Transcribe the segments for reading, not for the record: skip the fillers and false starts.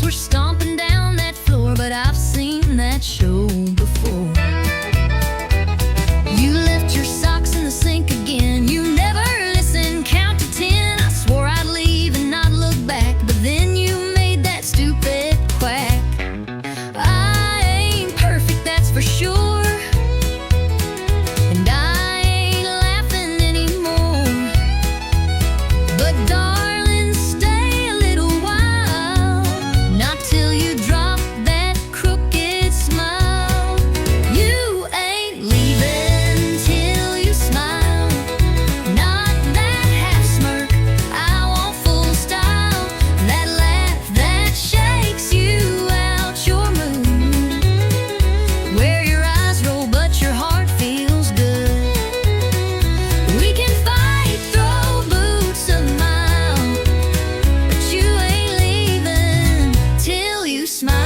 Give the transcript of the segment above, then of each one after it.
were stomping down that floor, but I've seen that show before. You left your socks in the sink again. You never listened, count to 10. I swore I'd leave and not look back, but then you made that stupid quack. I ain't perfect, that's for sure, and I ain't laughing anymore. But darling, stay a little while, not till you drop that crooked smile. You ain't leaving till you smile, not that half smirk. I want full style, that laugh that shakes you out your mood, where your eyes roll but your heart feels good. We can fight, throw boots a mile, but you ain't leaving till you smile.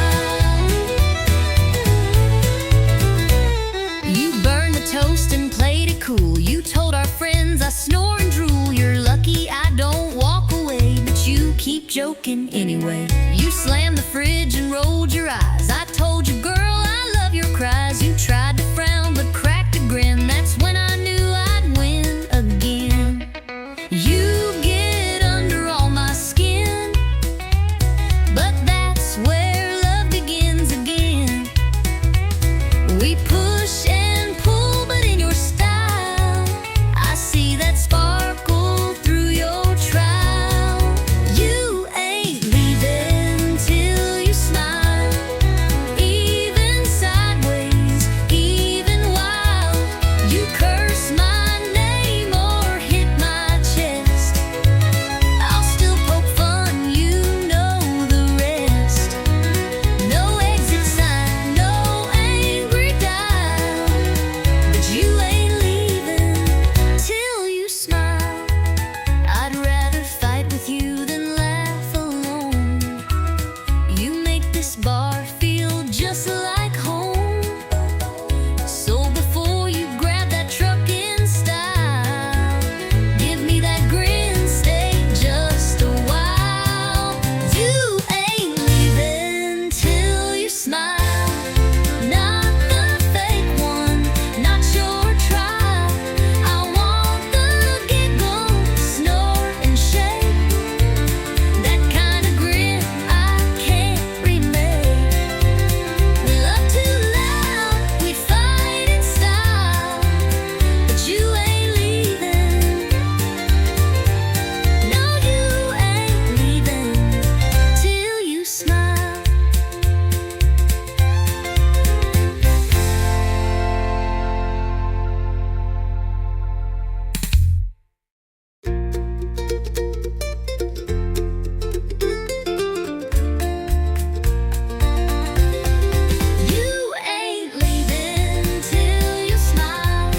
You burned the toast and played it cool. You told our friends I snore and drool. You're lucky I don't walk away, but you keep joking anyway. You slammed the fridge and rolled your eyes. I told you, girl, I love your cries. You tried to frown but cracked a grin. That's when I knew I'd win again. You get under all my skin, but that's where love begins again. We push and pull, but in your style, I see that sparkle through your trowel. You ain't leaving till you smile, even sideways, even wild. You curse my name or hit my chest, I'll still poke fun, you know the rest. No exit sign, no angry dial, but you ain't leaving till you smile. I'd rather fight with you than laugh alone. You make this bar feel just like home. So before you grab that truck in style, give me that grin, stay just a while. You ain't leaving till you smile, not the fake one, not your trial. I want the giggle, snort and shake, that kind of grin I can't remake. We love too loud, we fight in style, but you ain't leaving. No, you ain't leaving till you smile. You ain't leaving till you smile,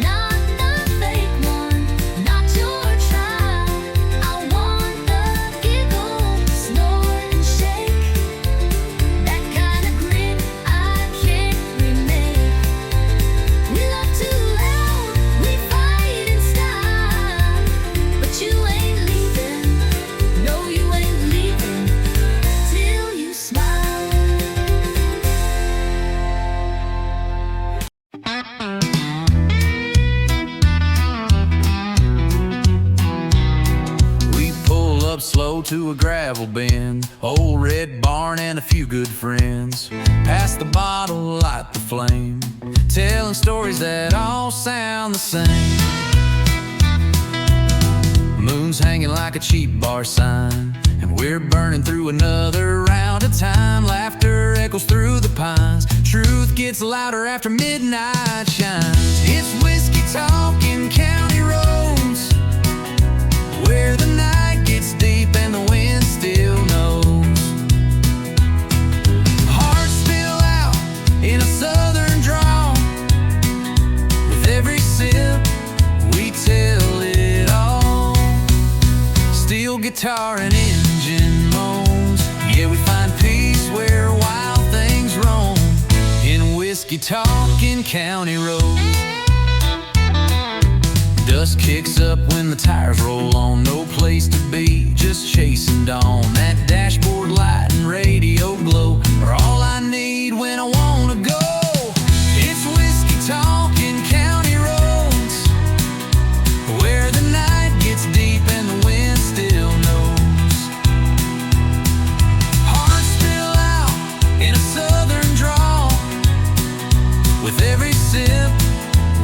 not the fake one, not your trial. I want the giggle, snort and shake, that kind of grin I can't remake. We love too loud, we fight in style, but you ain't leaving. No, you ain't leaving till you smile. We pull up slow to a gravel bin, old red barn and a few good friends. Pass the bottle, light the flame, telling stories that all sound the same. Moon's hanging like a cheap bar sign, and we're burning through another round of time. Laughter echoes through the pines, truth gets louder after midnight shines. It's whiskey talking county roads, where the night gets deep and the wind still knows. Hearts spill out in a southern drawl, with every sip we tell it all. Steel guitar and engine moans, yeah, we find peace where wild things roam, in whiskey talking county roads. Dust kicks up when the tires roll on, no place to be, just chasing dawn. That dashboard light and radio glow are all I need when I wanna go. It's whiskey talking county roads, where the night gets deep and the wind still knows. Hearts spill out in a southern drawl, with every sip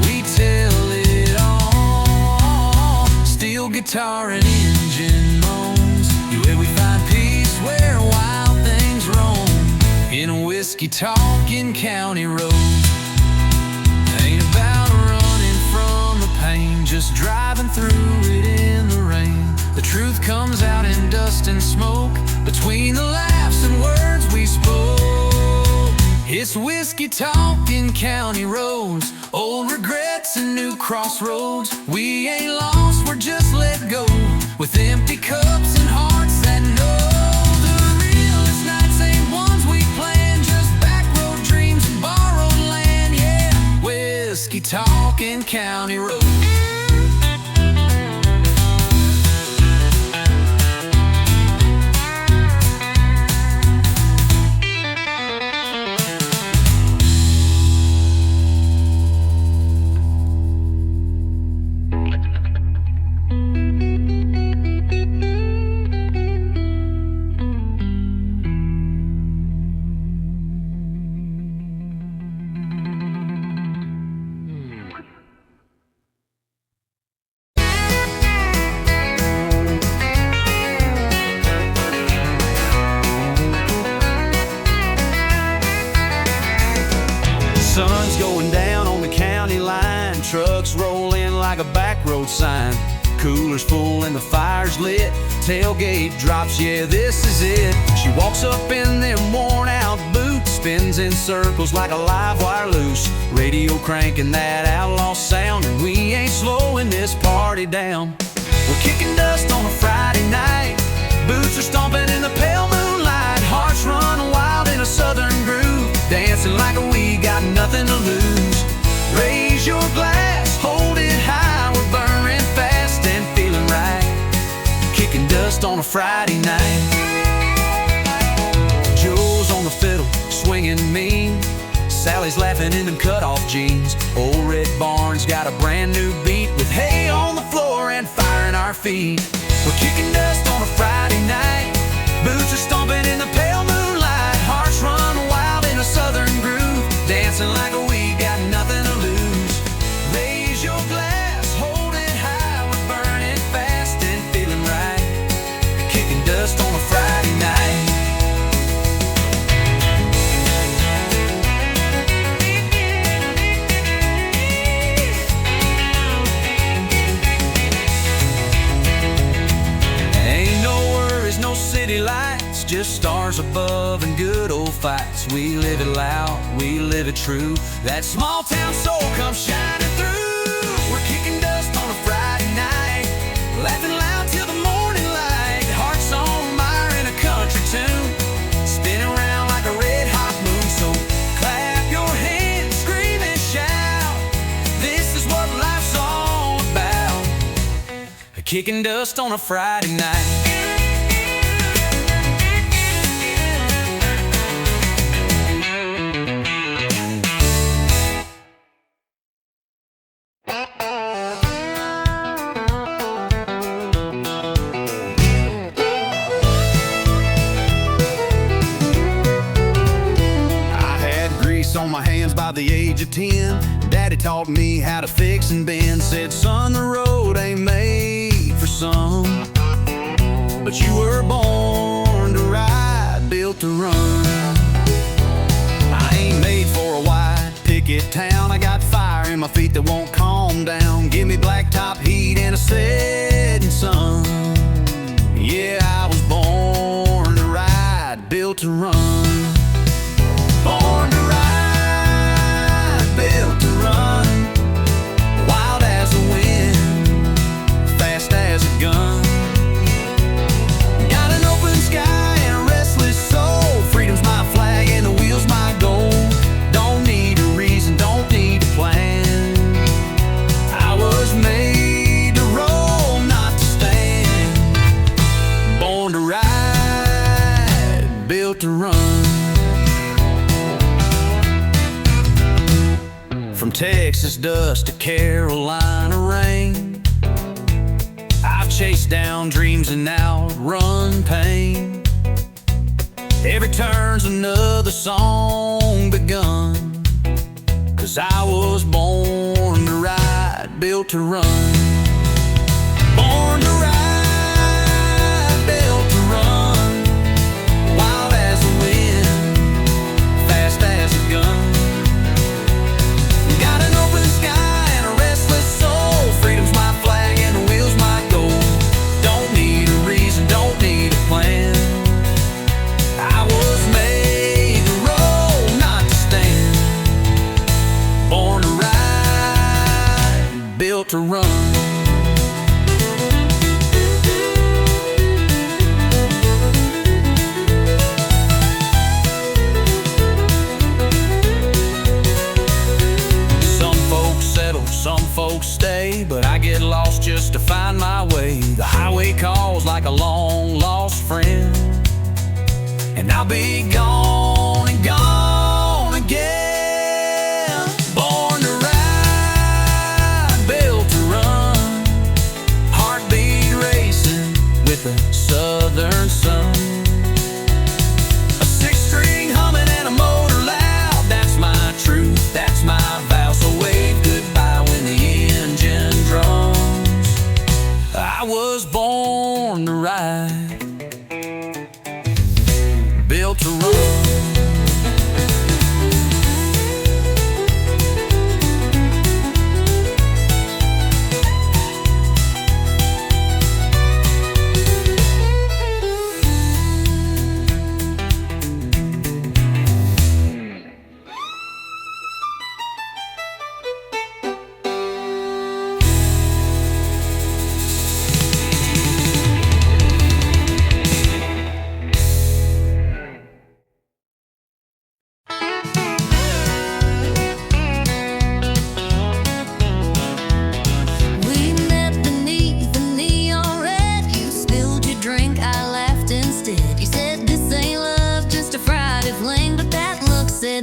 we tell it all. Steel guitar and engine moans, where we find peace where wild things roam. In a whiskey-talking county road, ain't about running from the pain, just driving through it in the rain. The truth comes out in dust and smoke, between the laughs and words we spoke. It's whiskey-talking county roads, old regrets and new crossroads. We ain't lost, we're just let go, with empty cups and hearts that know. The realest nights ain't ones we planned, just back road dreams and borrowed land. Yeah, whiskey-talking county road. Sun's going down on the county line, trucks roll in like a back road sign. Cooler's full and the fire's lit, tailgate drops, yeah, this is it. She walks up in them worn out boots, spins in circles like a live wire loose. Radio cranking that outlaw sound, and we ain't slowing this party down. We're kicking dust on a Friday night, boots are stomping in the pale moonlight. Hearts run wild in a southern groove, dancing like we got nothing to lose. Raise your glass, hold it high, we're burning fast and feeling right, kicking dust on a Friday night. Joe's on the fiddle, swinging mean, Sally's laughing in them cut-off jeans. Old Red Barn's got a brand new beat, with hay on the floor and fire in our feet. We're kicking dust on a Friday night, boots are stomping in the pale moonlight. Hearts run wild in a southern groove, dancing like we got nothing to lose. Raise your glass, hold it high, we're burning fast and feeling right, kicking dust on a Friday night. Ain't no worries, no city lights, just stars above and good old fights. We live it loud, we live it true, that small town soul comes shining through. We're kicking dust on a Friday night, laughing loud till the morning light. Hearts on fire in a country tune, spinning around like a red hot moon. So clap your hands, scream and shout, this is what life's all about, kicking dust on a Friday night. On my hands by the age of 10, Daddy taught me how to fix and bend. Said, son, the road ain't made for some, but you were born to ride, built to run. I ain't made for a wide picket town, I got fire in my feet that won't calm down. Give me blacktop heat and a setting sun. Yeah, I was born to ride, built to run. Born to ride, built to run, wild as the wind, fast as a gun. Got an open sky and a restless soul, freedom's my flag and the wheel's my goal. Don't need a reason, don't need a plan, I was made to roll, not to stand. Born to ride, built to From Texas dust to Carolina rain, I've chased down dreams and outrun pain. Every turn's another song begun, 'cause I was born to ride, built to run. Born to ride, built to run. Wild as the wind, fast as a gun. Got an open sky and a restless soul. Freedom's my flag and the wheels my goal. Don't need a reason, don't need a plan. I was made to roll, not to stand. Born to ride, built to run. Some folks stay, but I get lost just to find my way. The highway calls like a long lost friend, and I'll be gone and gone again. Born to ride, built to run. Heartbeat racing with the southern sun. A six-string humming and a motor loud. That's my truth, that's my vow. So wave goodbye when the engine drums. I was born to ride, built to run.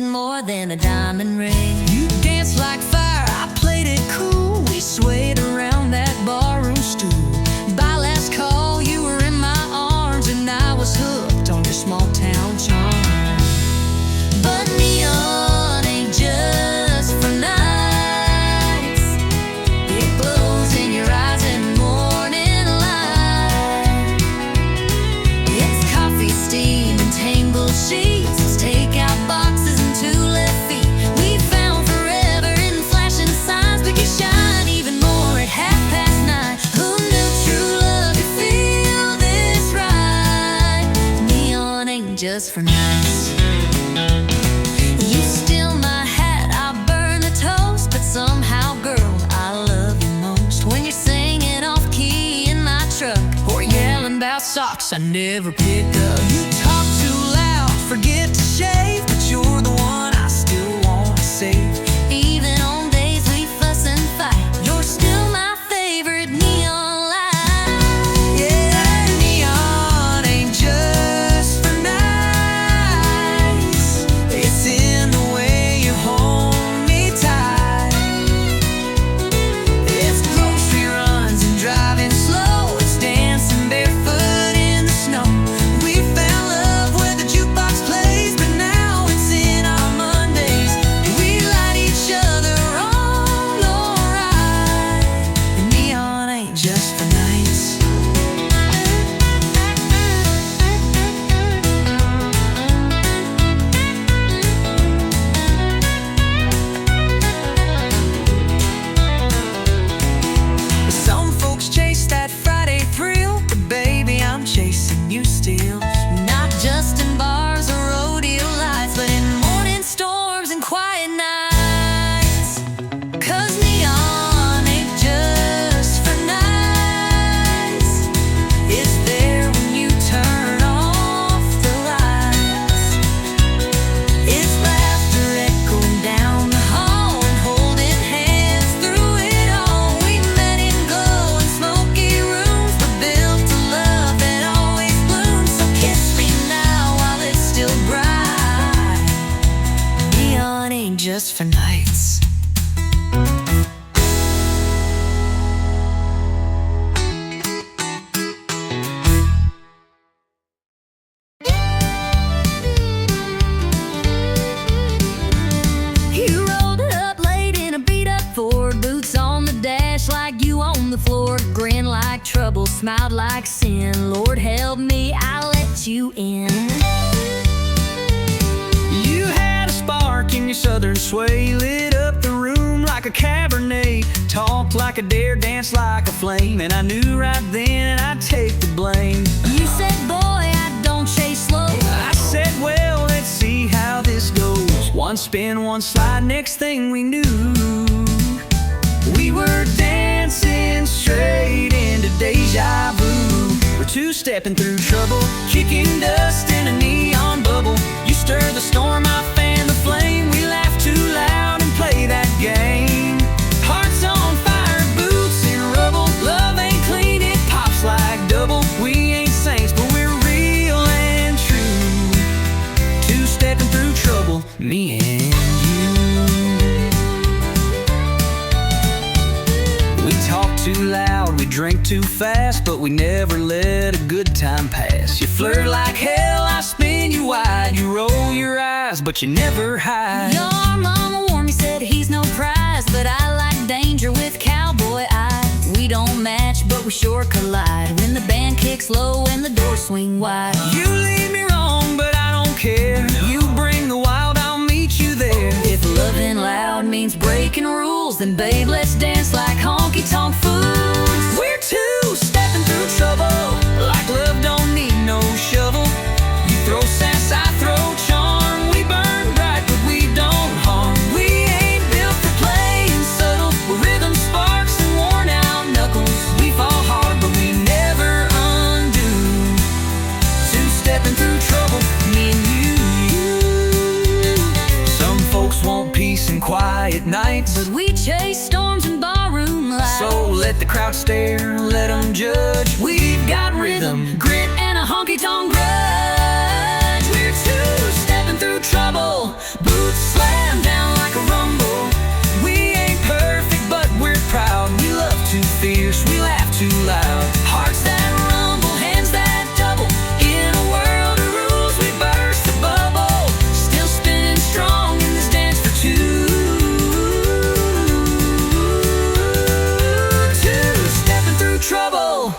More than a diamond ring. You danced like fire, I played it cool. We swayed around that barroom stool. By last call, you were in my arms, and I was hooked on your small town charm. But neon ain't just for nights. It glows in your eyes in morning light. It's coffee, steam, and tangled sheets. It's takeout boxes and two left feet. We found forever in flashing signs, but you shine even more at 9:30. Who knew true love could feel this right? Neon ain't just for nights. You steal my hat, I burn the toast, but somehow, girl, I love you most. When you're singing off key in my truck, or yelling about socks I never pick up. You talk too loud, forget to shave, but you're the one I still want to save. Even on days we fuss and fight, you're still my favorite neon light. Yeah, neon ain't just for nights. It's in the way you hold me tight. It's grocery runs and driving slow. It's dancing barefoot in the snow. We fell smiled like sin. Lord help me, I let you in. You had a spark in your southern sway, lit up the room like a Cabernet, talked like a dare, danced like a flame, and I knew right then I'd take the blame. You said, boy, I don't chase slow. I said, well, let's see how this goes. One spin, one slide, next thing we knew, we were dancing straight into deja vu. We're two-stepping through trouble, kicking dust in a neon bubble. You stir the storm, I fan the flame. We laugh too loud and play that game. Hearts on fire, boots in rubble. Love ain't clean, it pops like double. We ain't saints, but we're real and true. Two-stepping through trouble, me and you. We talk too loud, we drink too fast, but we never let a good time pass. You flirt like hell, I spin you wide. You roll your eyes, but you never hide. Your mama warned me, said he's no prize, but I like danger with cowboy eyes. We don't match, but we sure collide when the band kicks low and the doors swing wide. You lead me wrong, but I don't care. You bring the wild, I'll meet you there. If loving loud means breaking rules, then babe, let's dance like honky-tonk fools. We're two-stepping through trouble, like love don't need no shovel. You throw sass, I throw charm. We burn bright, but we don't harm. We ain't built for playing subtle. We're rhythm sparks and worn out knuckles. We fall hard, but we never undo. Two-stepping through trouble, me and you. Some folks want peace and quiet nights, But we chase storms and barroom lights. so let the crowd stare, let them judge. We've got rhythm, grit, and a honky-tonk grudge. we're two-stepping through trouble. Boots slam down like a rumble. We ain't perfect, but we're proud. We love too fierce, we laugh too loud. Hearts that rumble, hands that double. In a world of rules, we burst a bubble. Still spinning strong in this dance for two. Two-stepping through trouble,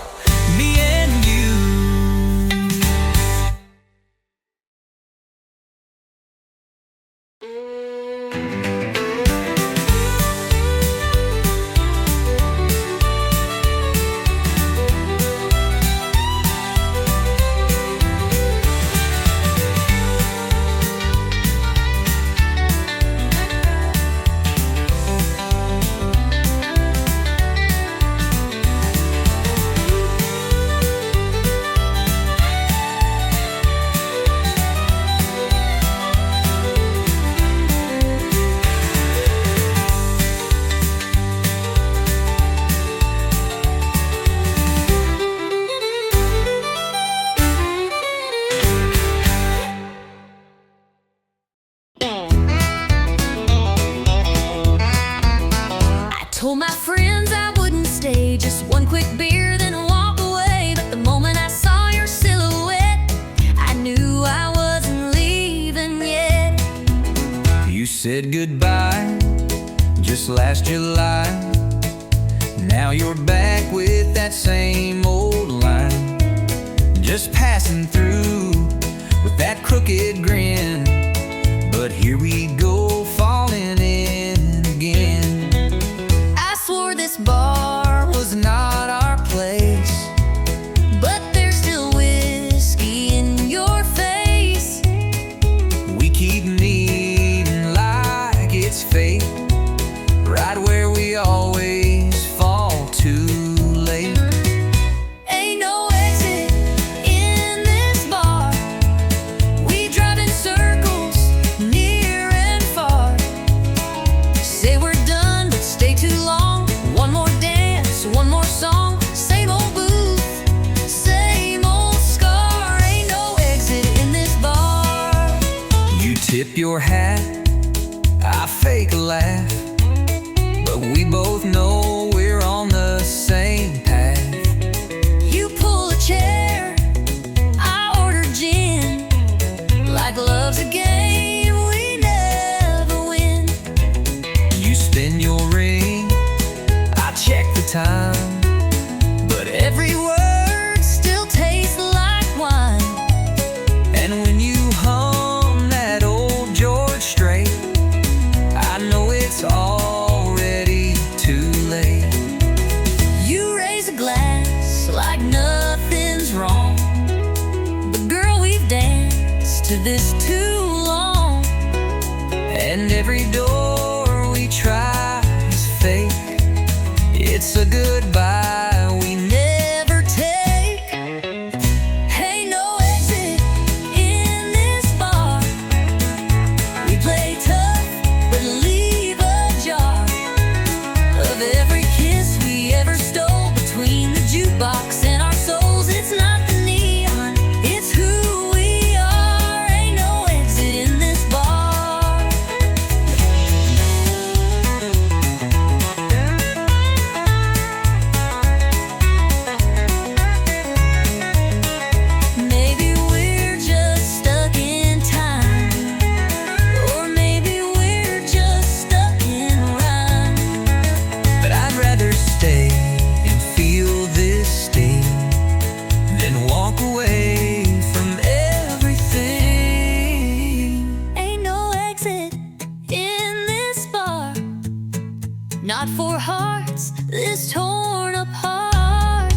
me and you. I told my friends I wouldn't stay, just one quick beer, then walk away. But the moment I saw your silhouette, I knew I wasn't leaving yet. You said goodbye just last July. Now you're back with that same old line, just passing through with that crooked grin. But here we go, falling in again. I swore this bar Was not our place. but there's still whiskey in your face. We keep meeting like it's fate, right where we always fall too late. Ain't no exit in this bar. We drive in circles, near and far. Say we're done, but stay too long. One more dance, one more song. Same old booth, same old scar. Ain't no exit in this bar. You tip your hat, I fake a laugh, but we both know we're on the same path. You pull a chair, I order gin. Like love's a game we never win. You spin your ring, I check the time, but every word this too long, and every door we try is fake. It's a goodbye we never take. Ain't no exit in this bar. We play tough but leave a jar of every kiss we ever stole between the jukebox and our souls. It's not the neon, it's who we are. Ain't no exit in this bar. Maybe we're just stuck in time, or maybe we're just stuck in rhyme. But I'd rather stay and feel this sting than walk away from everything. Ain't no exit in this bar, not for hearts this torn apart.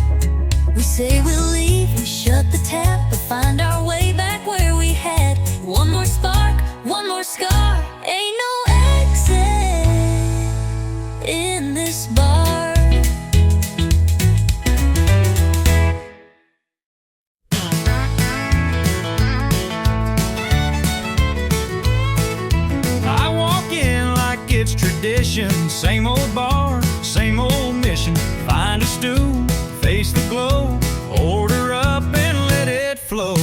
We say we'll leave, we shut the tap, but find our way back where we had one more spark, one more scar. Ain't no exit in this bar. I walk in like it's tradition. Same old bar, same old mission. Find a stool, face the glow, order up and let it flow.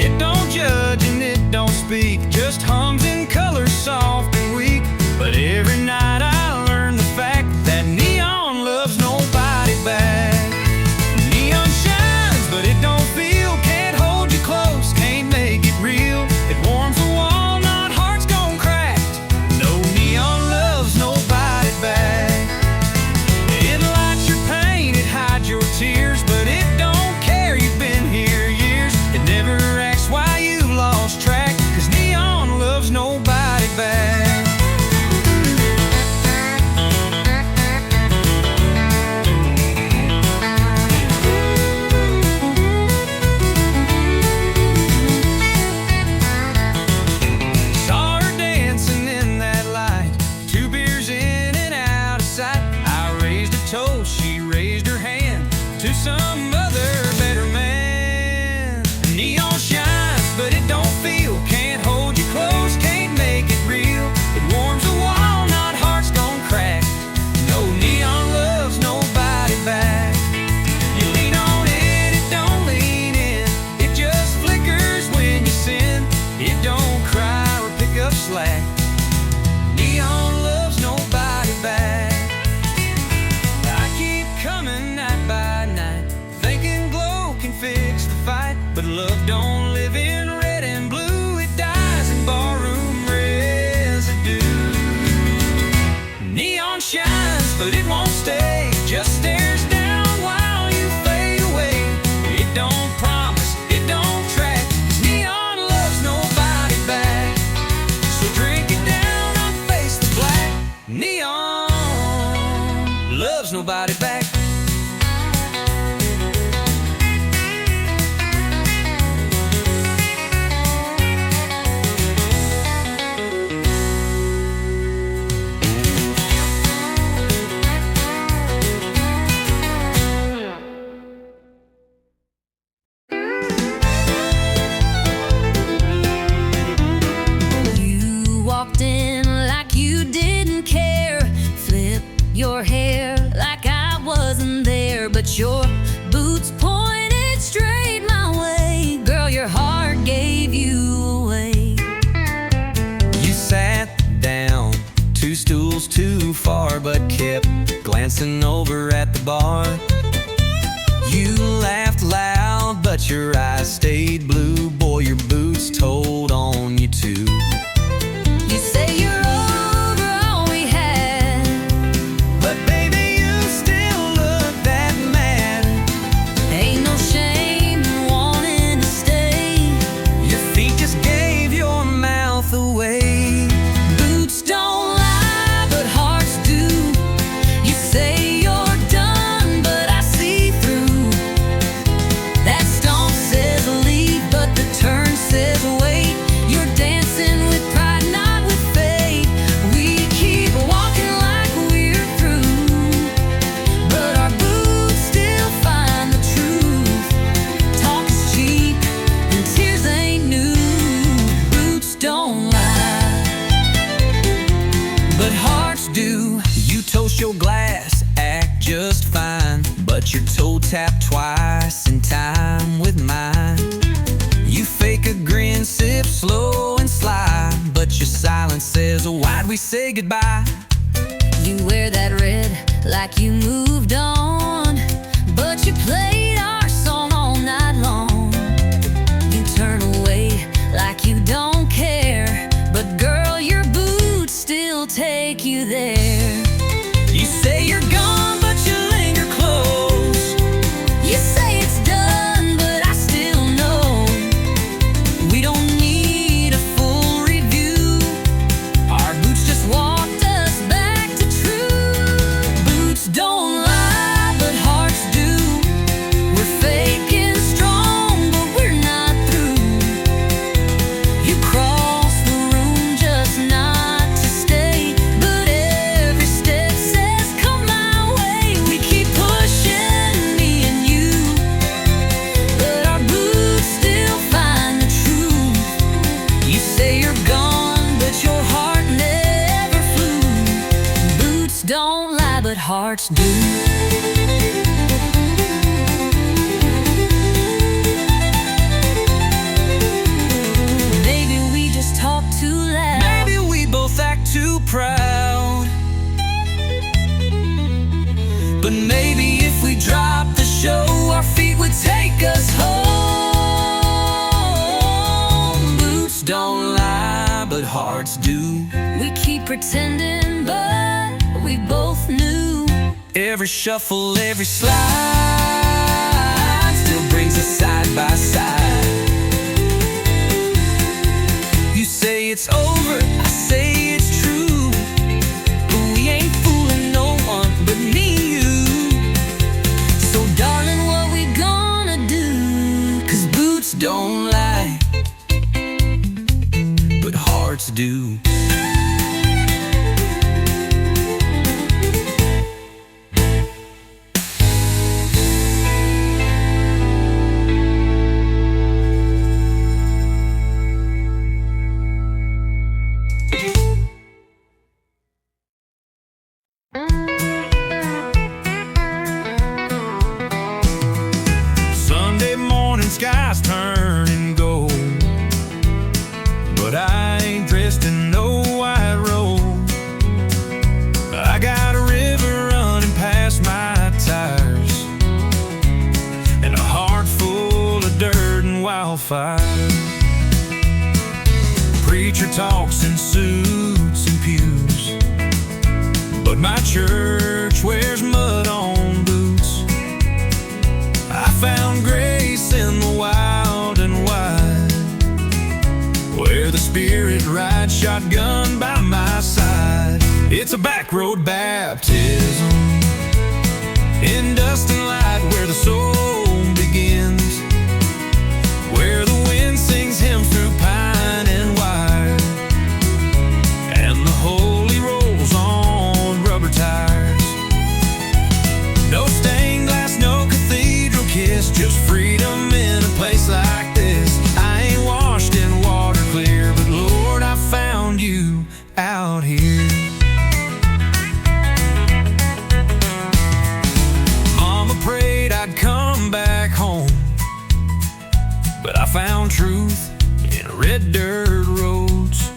It don't judge and it don't speak, just hums in colors soft and weak. But every night I learn the fact that neon loves nobody back. Neon shines, but it don't feel, can't hold you close, can't make it real. It warms the wall, not hearts gone cracked. No, neon loves nobody back. It lights your pain, it hides your tears, but it don't care you've been here years. It never asks why you lost track, 'cause neon loves nobody back. Saw her dancing in that light, 2 beers in and out of sight. I raised a toast, she raised her hand to some other better man. Neon shines, but it don't feel, can't hold you close, can't make it real. It warms the wall, not hearts gone crack. No, neon loves nobody back. You lean on it, it don't lean in. It just flickers when you sin. It don't cry or pick up slack. Neon loves nobody back. I keep coming night by night, thinking glow can fix the fight. But love don't live in red and blue, it dies in barroom residue. Neon shines, but it won't stay, just stares down while you fade away. It don't promise, it don't track, 'cause neon loves nobody back. So drink it down and face the black. Neon loves nobody back. You walked in like you didn't care, flip your hair like I wasn't there, but your boots pointed straight my way. Girl, your heart gave you away. You sat down, 2 stools too far, but kept glancing over at the bar. You laughed loud, but your eyes stayed blue. Boy, your boots told on you too. You say you're over all we had, But baby, you still look that mad. ain't no shame in wanting to stay. Your feet just gave your mouth away. Boots don't lie, but hearts do. You say you're done, but I see through. That stone says leave. your glass act just fine, but your toe tapped twice in time with mine. You fake a grin, sip slow and sly, but your silence says, oh, why'd we say goodbye? You wear that red like you moved on, but you played our song all night long. You turn away like you don't care, but girl, your boots still take you there. You say you're gone, but you linger close. You say it's done, but I still know we don't need a full review. Our boots just Walked us back to truth. Boots don't lie, but hearts do. We're faking strong, but we're not through. You cross the room just not to stay, but every step says come my way. We keep pushing, me and you, but our boots still find the truth. You say you're gone, but your heart never flew. Boots don't lie, but hearts do. Maybe we just talk too loud. maybe we both act too proud. But maybe if we dropped the show, our feet would take us home. Boots don't lie, but hearts do. We keep pretending, but we both knew. Every shuffle, every slide still brings us side by side. You say it's over, I say it's true, but we ain't fooling no one but me and you. So darling, what we gonna do? 'Cause boots don't lie, but hearts do. Sunday morning, skies turning gold, but I ain't dressed in no white robe. I got a river running past my tires, and a heart full of dirt and wildfire. Preacher talks in suits and pews, but my church wears mud on boots. I found grace in the wild and wide, where the Spirit rides shotgun by my side. It's a back road baptism in dust and light, where the soul begins, where the wind sings hymns through pine and wire, and the holy rolls on rubber tires. No stained glass, no cathedral kiss, just freedom in a place like this. I ain't washed in water clear, but Lord, I found you out here. Mama prayed I'd come back home, but I found truth in red dirt roads,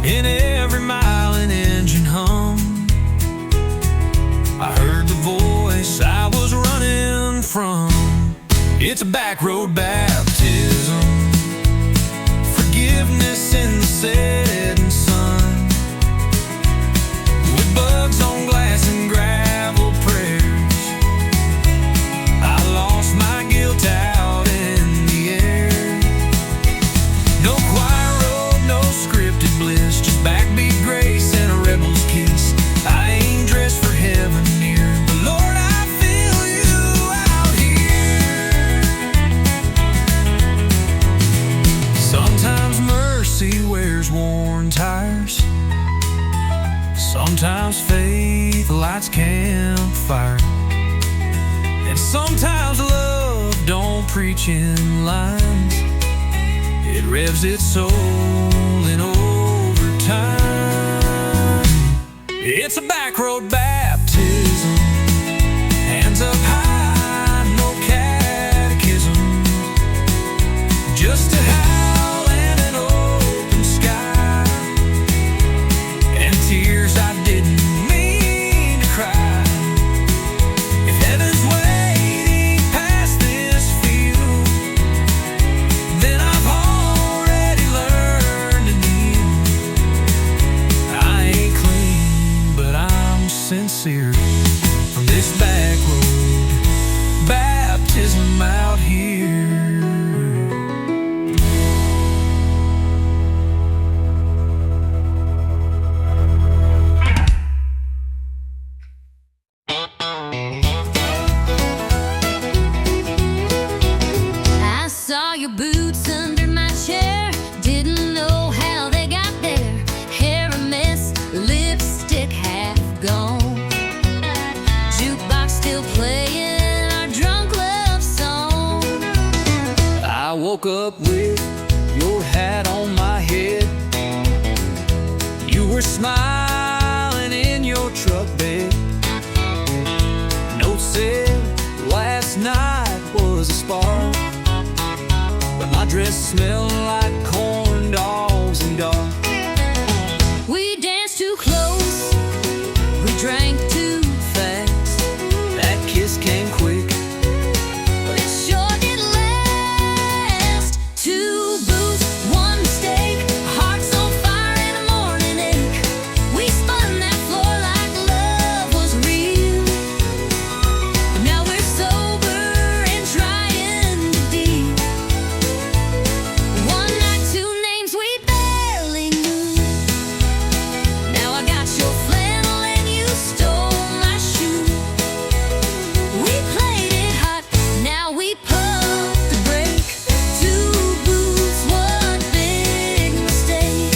in every mile an engine hum. I heard the voice I was running from. It's a back road baptism, forgiveness in the setting sun, with bugs on glass and gravel prayers. I lost my guilt out in the air. No choir road, no scripted bliss, just backbeat grace and a rebel's kiss. I ain't dressed for heaven near, but Lord, I feel you out here. Sometimes mercy wears worn tires, sometimes faith lights campfire, and sometimes love don't preach in lines. It revs its soul in overtime. It's a back back road baptism. Hands up high, no catechism. Just a howl and an open sky, and tears I didn't mean to cry. If heaven's waiting past this field, then I've already learned to kneel. I ain't clean, but I'm sincere. From this back road baptism out here. I saw your boots under my chair. Didn't know how they got there. Hair a mess, lipstick half gone. Jukebox still playing our drunk love song. I woke up with your hat on my head. You were smiling in your truck bed. Note said last night was a spark, but my dress smelled like corn dogs and dark. We danced too close, we drank too fast. That kiss came quick. But it sure did last. Two booze, one mistake, hearts on fire and a morning ache. We spun that floor like love was real. But now we're sober and trying to deal. One night, two names we barely knew. Now I got your flannel and you stole my shoe. We played it hot, now we pump the brake. Two boots, one big mistake.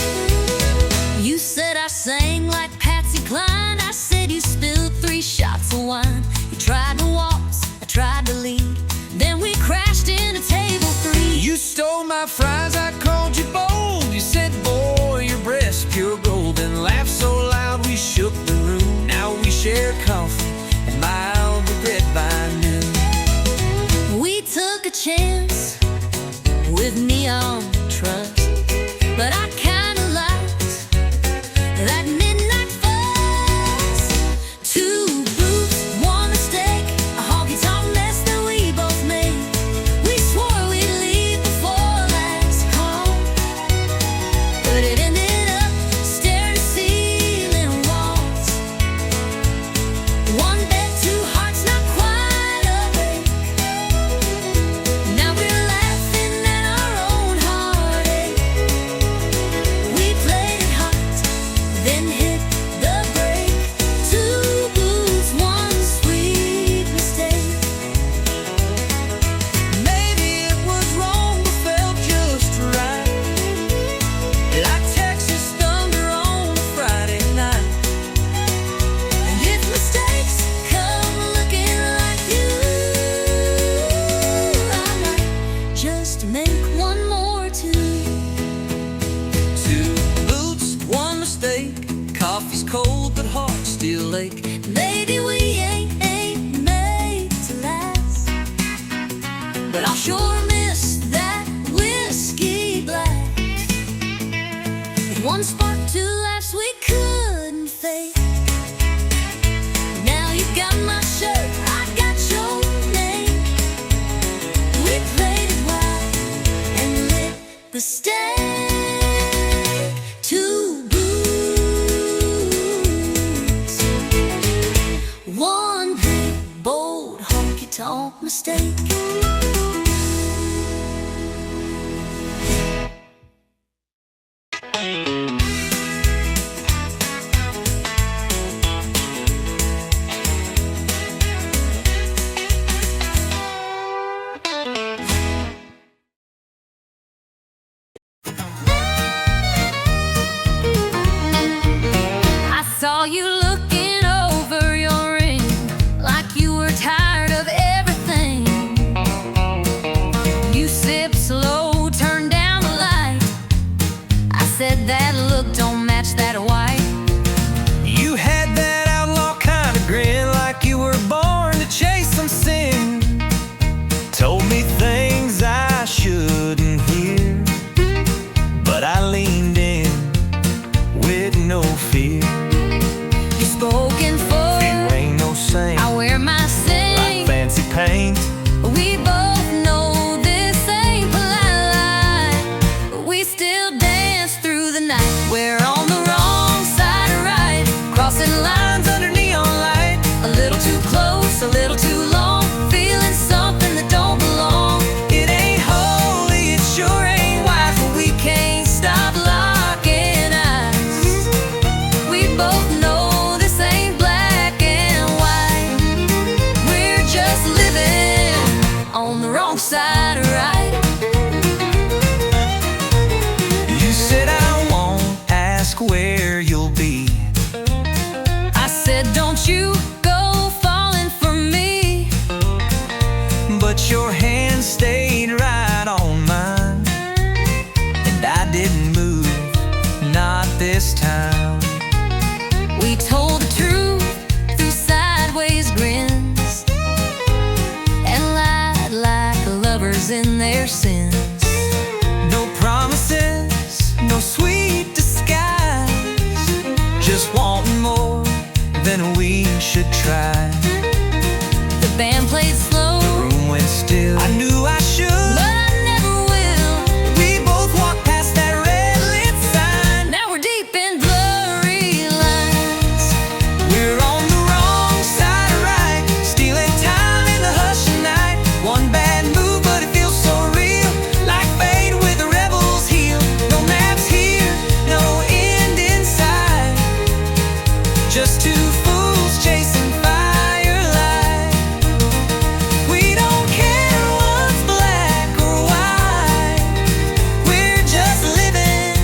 You said I sang like Patsy Cline. I said you spilled 3 shots of wine. You tried to waltz, I tried to lead. Then we crashed into table 3. You stole my fries, I called you bold. You said, boy, your breast's pure gold. Then laughed so loud we shook the room. Now we share coffee and mild regret by noon. We took a chance with neon trust, but I kinda liked that midnight fuss. Two boots, one mistake, a honky-tonk mess that we both made. We swore we'd leave before last call, but it ended up staring at ceiling walls. One bed, two hearts, not quite awake. Now we're laughing at our own heartache. We played it hot, then hit the brake. Two boots, one sweet mistake. Maybe it was wrong, but felt just right, like Texas thunder on a Friday night. And if mistakes come looking like you, I might just make one more too. Two boots, one mistake. Coffee's cold, but hearts still ache. Maybe we ain't made to last, but I'll sure miss that whiskey blast. One spark, two laughs we couldn't fake. Now you got my shirt, I got your name. We played it wild and lit the stake. Two boots, one big bold honky-tonk mistake. ain't no fear. You're spoken for. You ain't no saint. I wear my Like saint. fancy paint. We both know this ain't polite life, but we still dance through the night. We're on the wrong side of right, crossing lines under neon light. A little too close, a little too long, feeling something that don't belong. It ain't holy, it sure ain't Why? But we can't stop locking eyes. We both know this ain't black and white. We're just living on the wrong side of right. You said I won't ask where you'll be. I said, don't you go falling for me. But your hand stayed right on mine, and I didn't move, not this time. We told the truth through sideways grins, and lied like lovers in their sins. No promises, no sweet disguise, just wanting more than we should try. The band played slow, Room went still. I knew I should, but I never will. we both walked past that red lit sign. Now we're deep in blurry lines. We're on the wrong side of right, stealing time in the hush of night. One bad move, but it feels so real, like fate with a rebel's heel. No maps here, no end in sight, just two fools chasing firelight. We don't care what's black or white, we're just living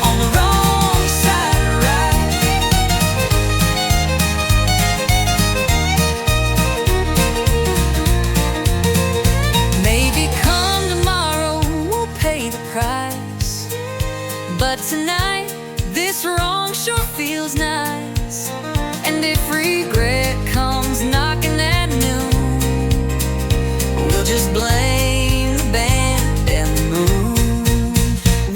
on the wrong side of right. Maybe come tomorrow we'll pay the price, but tonight this wrong sure feels nice. And if regret comes knocking at noon, we'll just blame the band and the moon.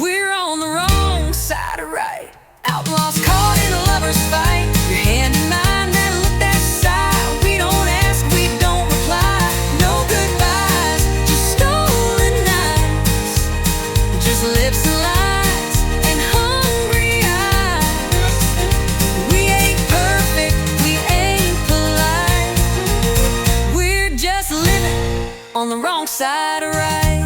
We're on the wrong side of right, outlaws caught in a lover's fight. Your hand in mine, that look, that sigh. We don't ask, we don't reply. No goodbyes, just stolen nights, just lips and lies and hungry eyes. We ain't perfect, we ain't polite, we're just living on the wrong side of right.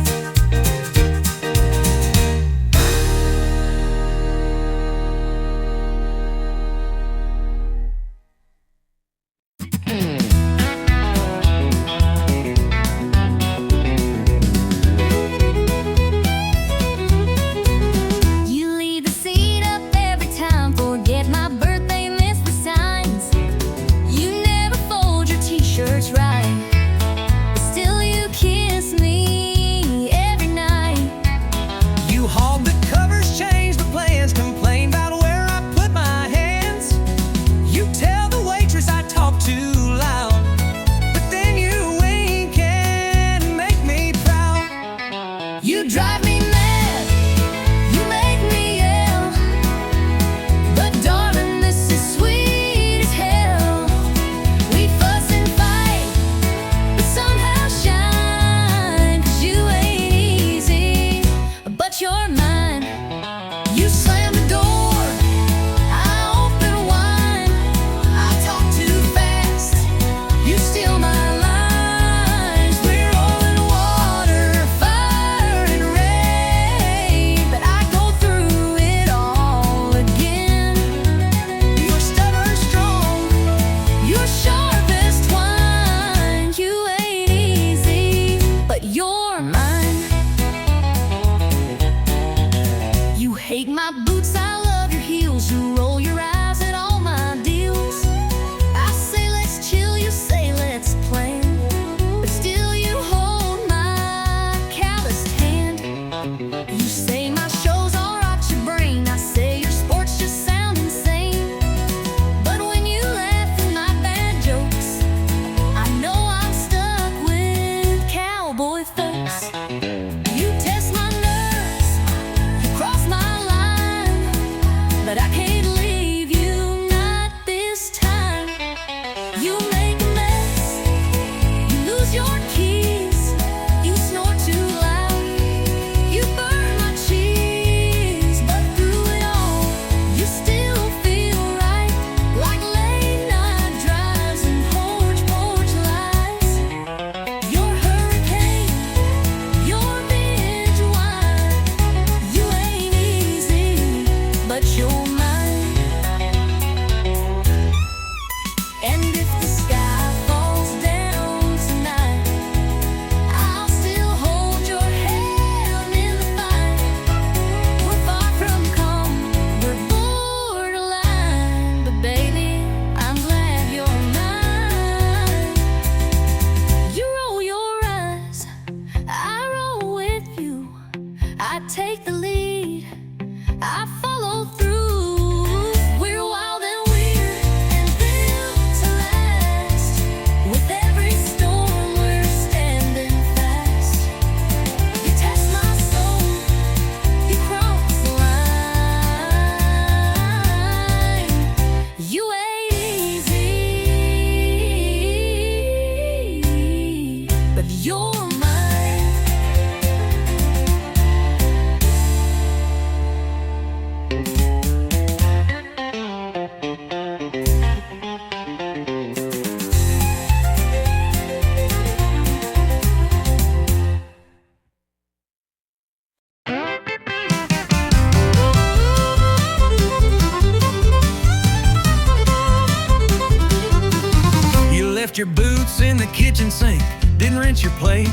your boots in the kitchen sink, didn't rinse your plate,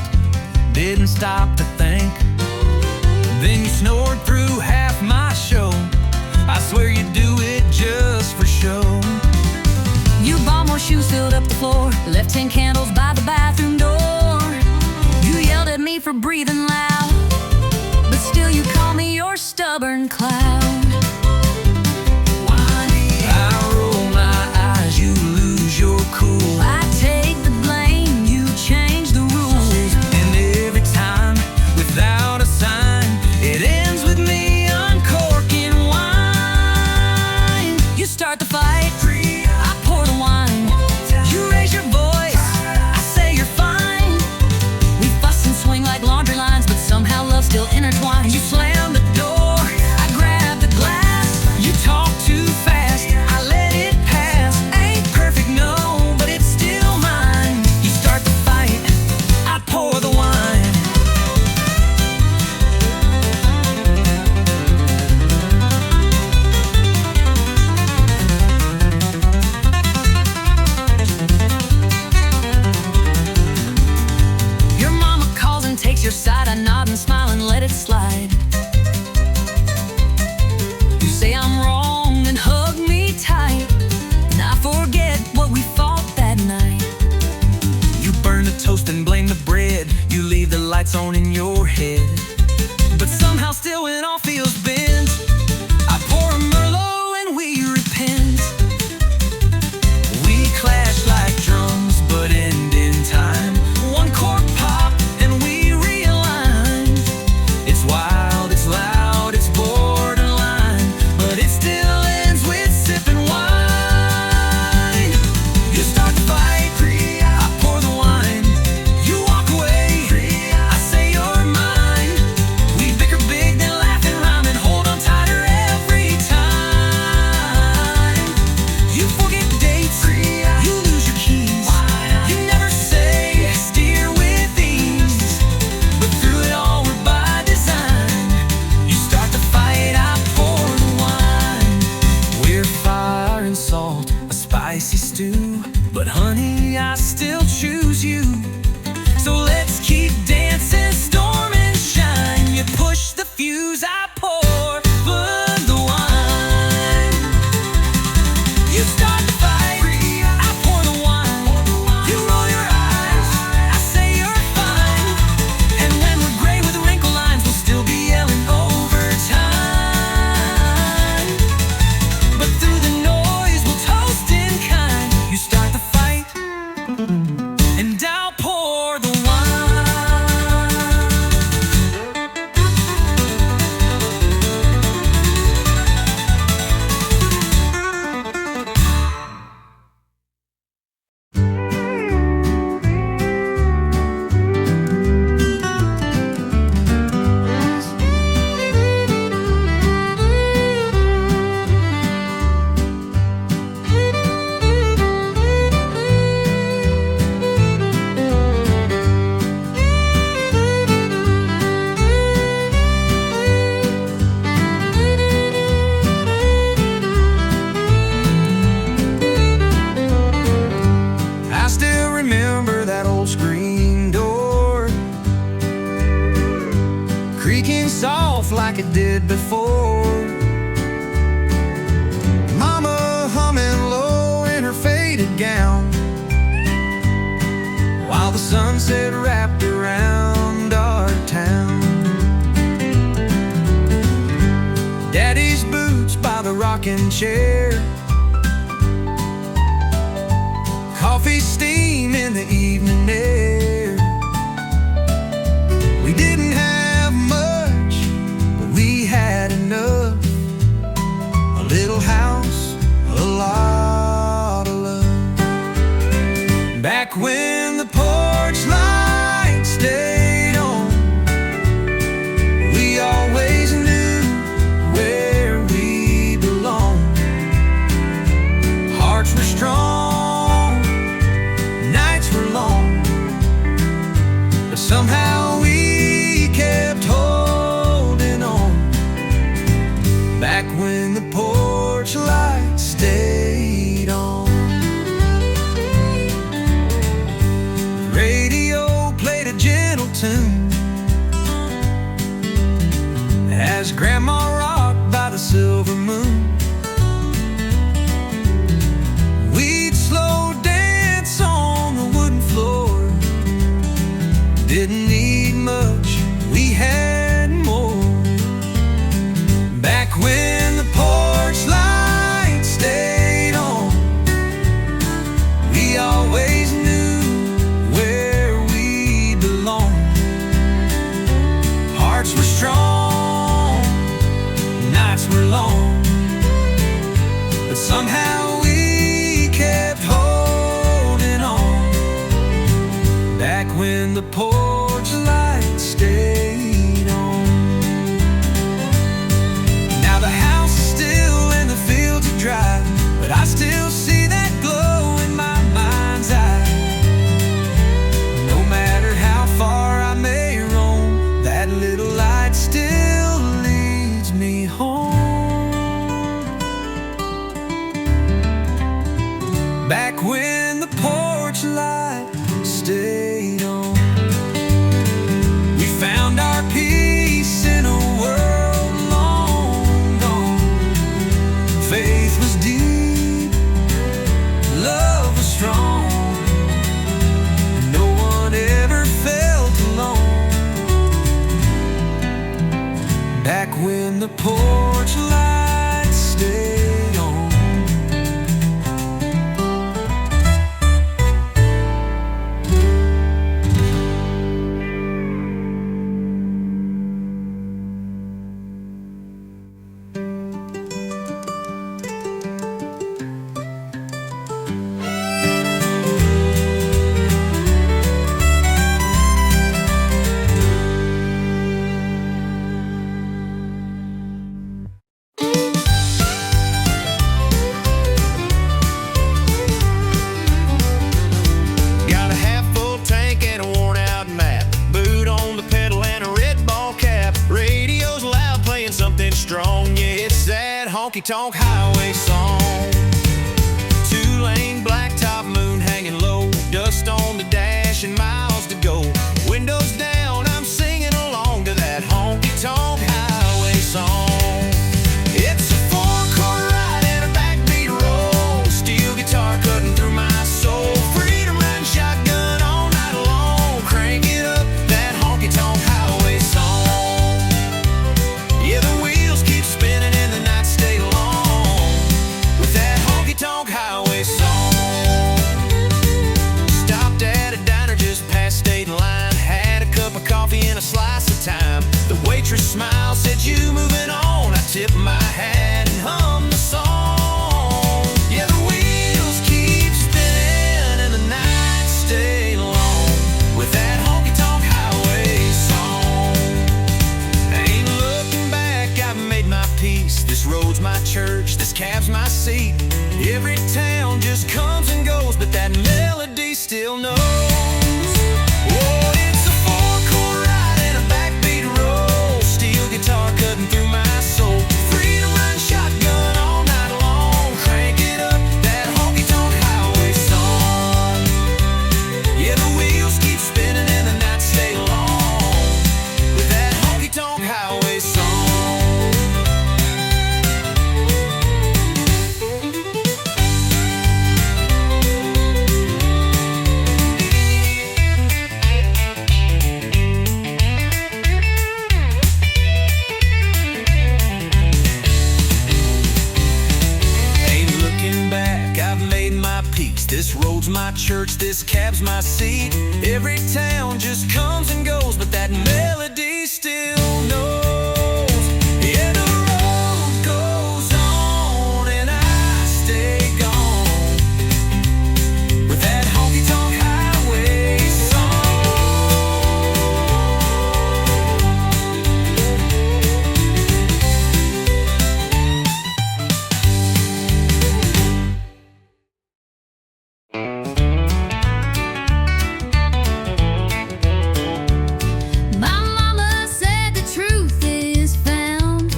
didn't stop to think. Then you snored through half my show. I swear you do it just for show. You bought more shoes, filled up the floor, left 10 candles by the bathroom door. You yelled at me for breathing loud, but still you call me your stubborn clown. I roll my eyes, you lose your cool. I take the blame, you change the rules. And every time, without a sign, it ends with me uncorking wine. You start the fight, I pour the wine. You raise your voice, I say you're fine. We fuss and swing like laundry lines, but somehow love's still intertwined. You slam the door, I grab the glass. You talk too fast, I let it pass. Ain't perfect, no, but it's still mine. You start the fight, I pour the wine. Your mama calls and takes your side. I nod and smile and let it slide. You say I'm wrong and hug me tight, and I forget what we fought that night. You burn the toast and blame the bread. You leave the lights on in your head. But somehow still when all feels bent, I pour a Merlot and we repent. We clash like drums but end in time. One cork pop and we realign. It's wild, it's loud, it's borderline, but it still ends with sipping wine. You start the fight, I pour the wine. You walk away, I say you're mine. We bicker big, then laugh and rhyme and hold on tighter every time. You forget dates, you lose your keys. You never say, steer with ease. But through it all, we're by design. You start the fight, I pour the wine. We're fire and salt, a spicy stew. But honey, I still choose you. So let's keep dancing, storm and shine. You push the fuse, I pour the wine. You start the fight, I pour the wine. You roll your eyes, I say you're fine. And when we're gray with wrinkle lines, we'll still be yelling overtime. But through the noise, we'll toast in kind. You start the fight, and I'll pour the wine. I still remember that old screen door creaking soft like it did before. Mama humming low in her faded gown, while the sunset wrapped around our town. Daddy's boots by the rocking chair, coffee steam in the evening air. We didn't have much, but we had enough. A little house, a lot of love. Back when the porch light stayed on, we always knew where we belonged. Hearts were strong, nights were long, Somehow we kept holding on, back when the porch light stayed on. Now the house is still and the fields are dry, but I still see that glow in my mind's eye. No matter how far I may roam, that little light still leads me home. Back when the porch light stayed on, we found our peace in a world long gone. Faith was deep, love was strong, no one ever felt alone. Back when the porch light stayed on. Got a half-full tank and a worn-out map, boot on the pedal and a red ball cap. Radio's loud, playing something strong. Yeah, it's that honky-tonk highway song. Two-lane blacktop, moon hanging low, dust on the dash and miles to go. Windows down, I'm singing along to that honky-tonk highway song. It's a four-chord ride and a backbeat roll, steel guitar cutting through my soul. Freedom riding shotgun all night long, crank it up, that honky-tonk highway song. Yeah, the wheels keep spinning and the nights stay long, with that honky-tonk highway song. Stopped at a diner just past state line, had a cup of coffee and a slice of thyme. The waitress smiled, said, "You moving on?" I tipped my hat and hummed the song. Yeah, the wheels keep spinning and the nights stay long, with that honky-tonk highway song. Ain't looking back, I've made my peace. This road's my church, this cab's my seat. Every town just comes and goes, but that melody still knows. Oh, it's a four-chord ride and a backbeat roll, steel guitar cutting through my soul. Freedom riding shotgun all night long, crank it up, that honky-tonk highway song. Yeah, the wheels keep spinning and the nights stay long, with that honky-tonk highway song. Ain't looking back, I've made my peace. This road's my church, this cab's my seat. Every town just comes and goes, but that melody still knows. Yeah, the road goes on and I stay gone, with that honky-tonk highway song. My mama said the truth is found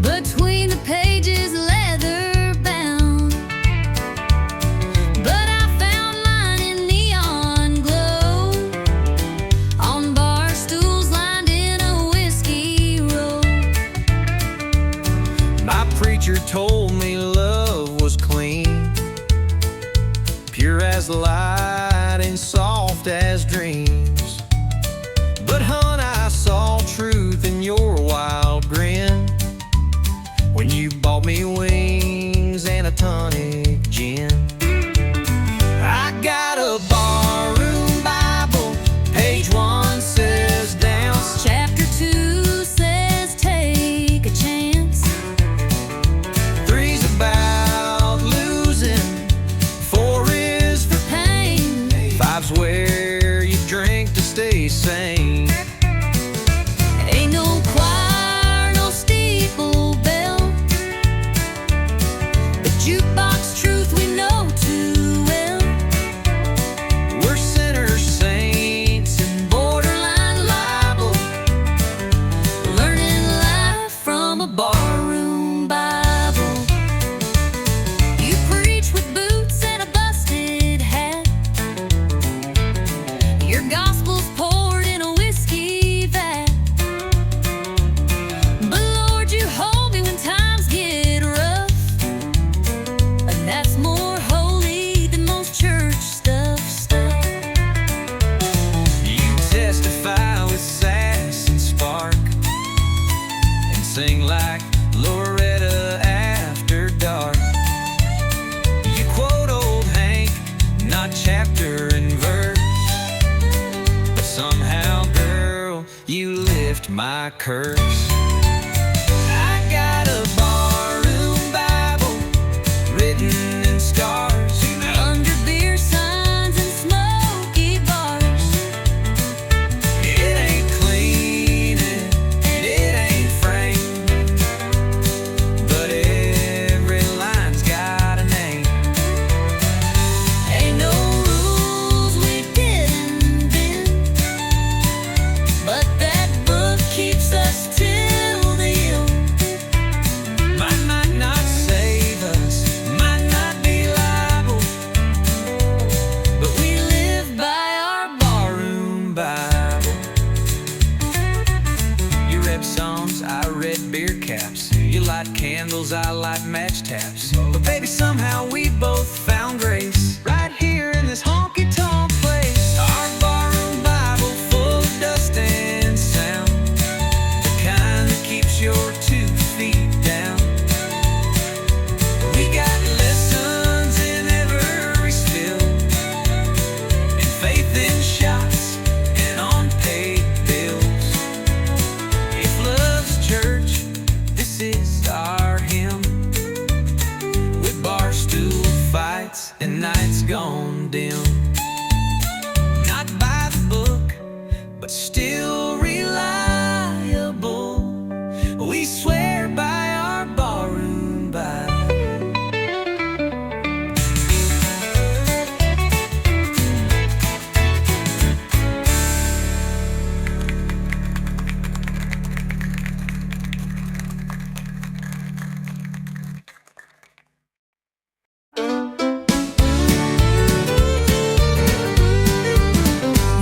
between the pages, leather bound. But I found mine in neon glow, on bar stools lined in a whiskey row. My preacher told me love was clean, pure as the light and soft as dreams. But hun, I saw truth in your wild grin when you bought me wings and a tonic gin. I got a barroom Bible, page 1 says dance. Chapter 2 says take a chance. 3's I curse. I got a barroom Bible written in stars, under beer signs and smoky bars. it ain't clean and it ain't framed, but every line's got a name. Ain't no rules we didn't bend, but that book keeps us till the end. Might not save us, might not be liable, but we live by our barroom Bible. You read Psalms, I read beer caps. You light candles, I light match taps. But baby, somehow we both found grace right here in this honky-tonk place. Our barroom Bible full of dust and sound, the kind that keeps your 2 feet down. We got lessons in every spill, and faith in shots and unpaid bills. If love's church, this is our hymn, with bar stool fights and nights gone dim. Not by the book, but still reliable. We swear by our barroom Bible.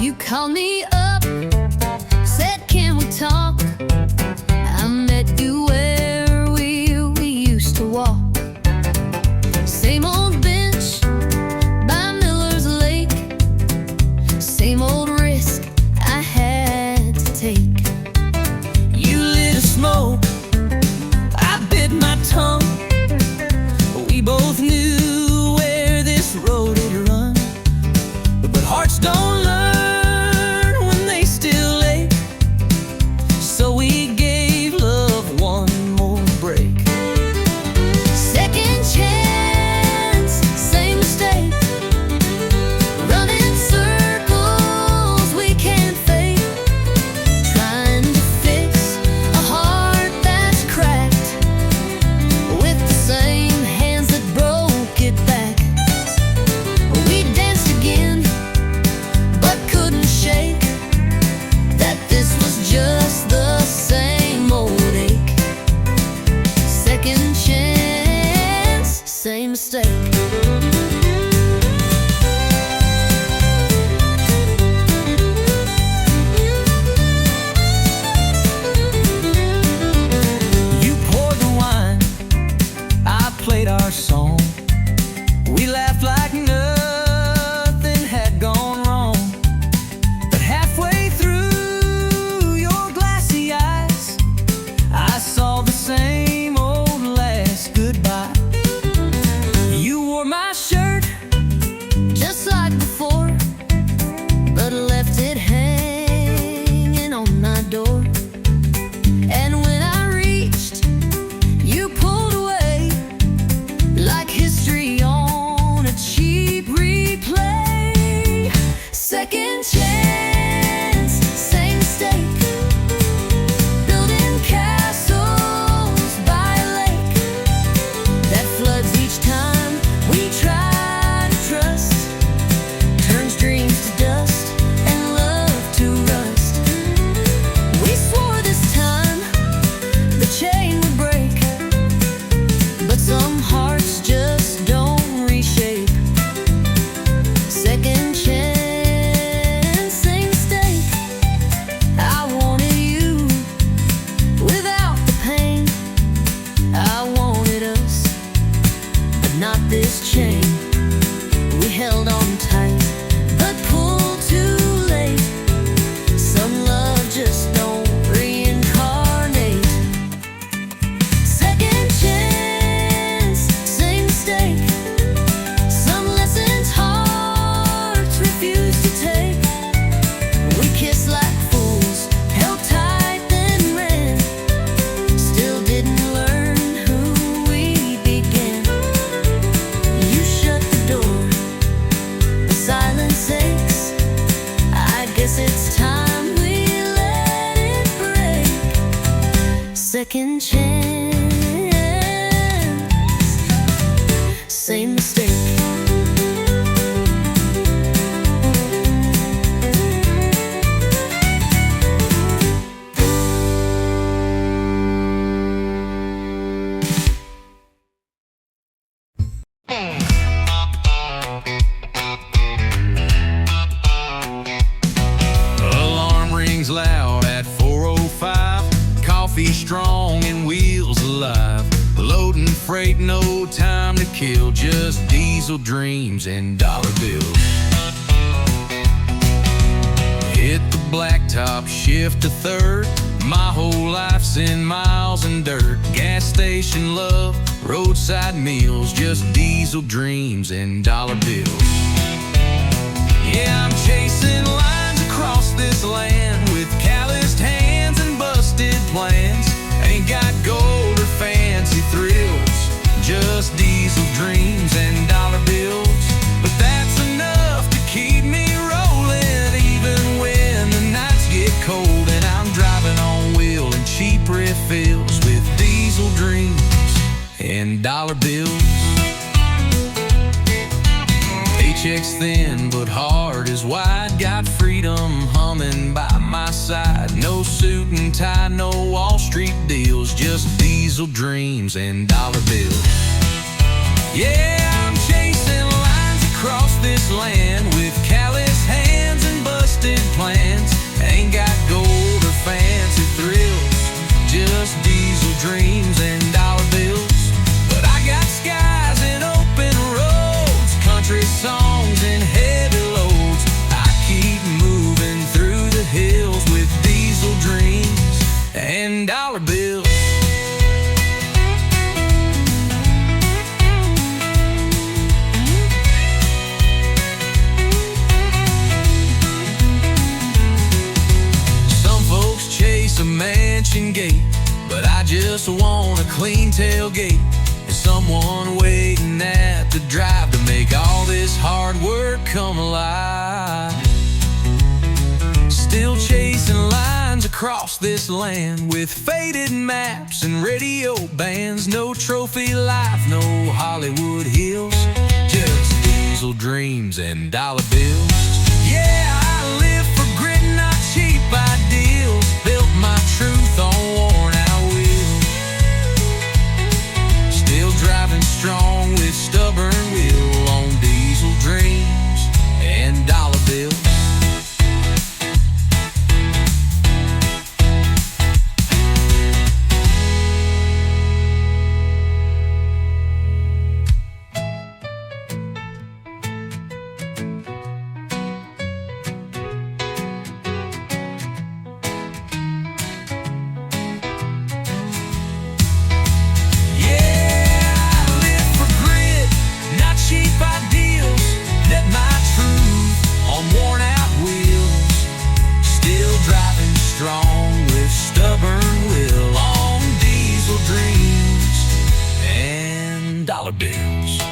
You called me up, said, can we talk? I met you where we used to walk. Same old bench by Miller's Lake, same old risk I had to take. You lit a smoke, I bit my tongue. We both knew where this road had run, but hearts don't learn when they still ache. So we gave love one more break. Second chance, same mistake, running circles we can't fake, trying to fix a heart that's cracked with the same hands that broke it back. We danced again, but couldn't shake that this was just the same old ache. Second chance, same mistake. You poured the wine, I played our song. We laughed like nothing had gone wrong. But halfway through your glassy eyes, I saw the same old last goodbye. You wore my shirt, Just like before, but left it hanging on my door. And when I reached, you pulled away, like history on a cheap replay. Second chance, same mistake, building castles by a lake that floods each time we try to trust, turns dreams to dust and love to rust. We swore this time the chain would break, but some hearts just don't reshape. Second chance, same mistake. I wanted you without the pain. I wanted us, but not this chain. We held on tight, but pulled too late. Some love just don't reincarnate. Second chance, same mistake. Some lessons hearts refuse to take. We kissed like fools, held tight then ran. time to kill, just diesel dreams and dollar bills. Hit the blacktop, shift to third. My whole life's in miles and dirt. Gas station love, roadside meals, just diesel dreams and dollar bills. Yeah, I'm chasing lines across this land with calloused hands and busted plans. Ain't got gold or fancy thrills, just diesel dreams and dollar bills. But that's enough to keep me rolling, even when the nights get cold and I'm driving on wheel and cheap refills with diesel dreams and dollar bills. Paycheck's thin but heart is wide, got freedom humming by my side. No suit and tie, no Wall Street deals, just diesel dreams and dollar bills. Yeah, I'm chasing lines across this land with callous hands and busted plans. Ain't got gold or fancy thrills, just diesel dreams and dollar bills. But I got skies and open roads, country songs and heavy loads. I keep moving through the hills with diesel dreams and dollar bills. A mansion gate, but I just want a clean tailgate and someone waiting at the drive to make all this hard work come alive. Still chasing lines across this land with faded maps and radio bands. No trophy life, no Hollywood hills, just diesel dreams and dollar bills. Yeah, I live for grit, not cheap ideals. Built my truth on worn out wheels. Still driving strong with stubborn will on diesel dreams and dollar bills. Strong with stubborn will on diesel dreams and dollar bills.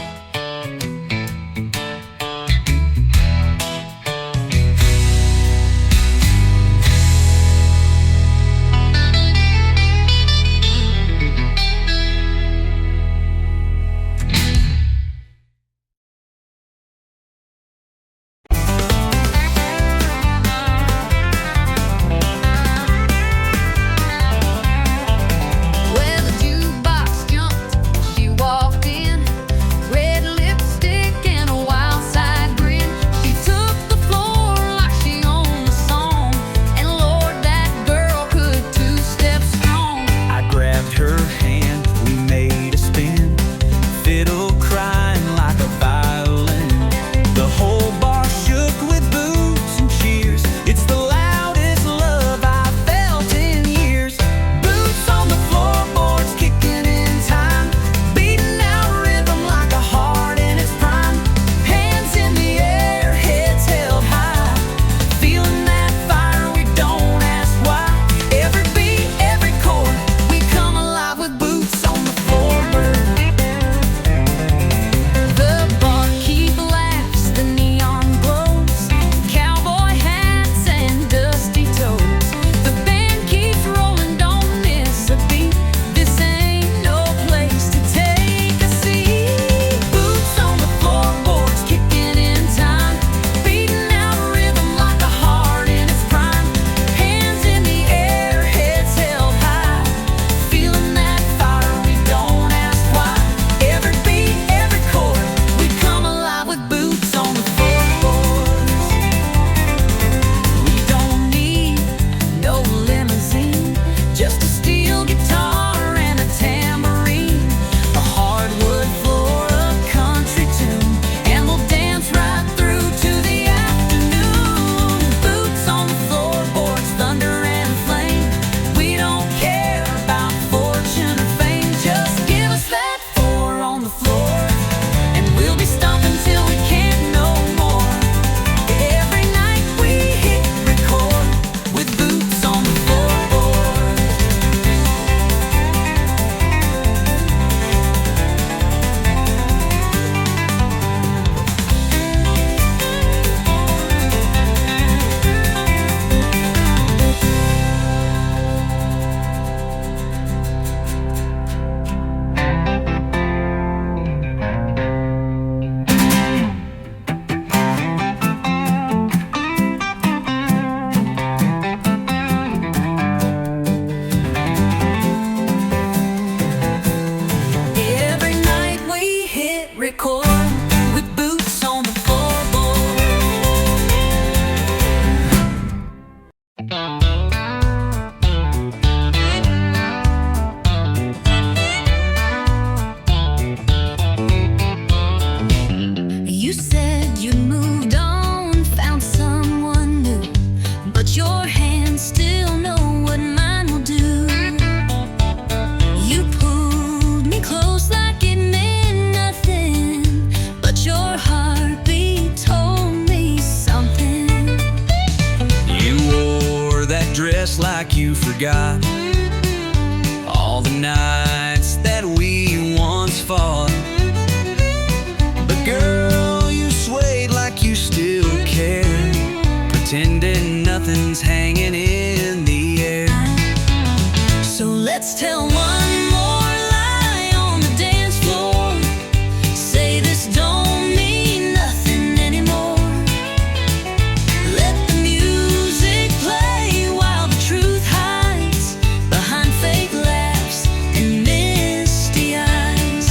the floor, and we'll be stomping till we can't no more. Every night we hit record with boots on the floorboard. Every night we hit record with boots on the floorboard. You said you moved on, found someone new, but your hands still know what mine will do. You pulled me close like it meant nothing, but your heartbeat told me something. You wore that dress like you forgot all the nights that we once fought. But girl, you swayed like you still care, pretending nothing's hanging in the air. So let's tell one more lie on the dance floor. Say this don't mean nothing anymore. Let the music play while the truth hides behind fake laughs and misty eyes.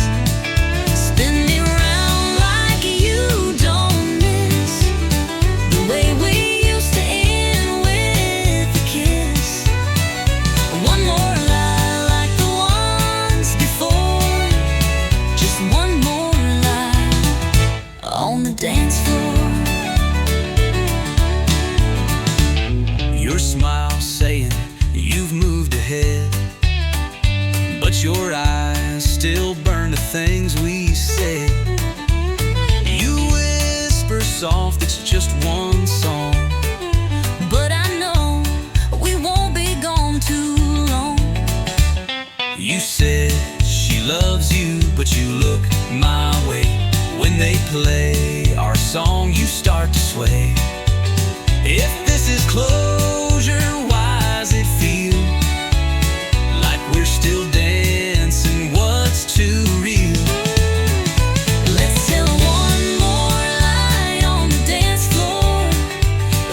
Spin me round like you don't miss the way we used to end with a kiss. One more lie like the ones before. Just one more lie on the dance floor. Your smile saying you've moved ahead, but your eyes still burn the things we said. You whisper soft, it's just one song. But I know we won't be gone too long. You said she loves you, but you look my way. When they play our song, you start to sway. If this is closure, why does it feel like we're still dancing? What's too real? Let's tell one more lie on the dance floor,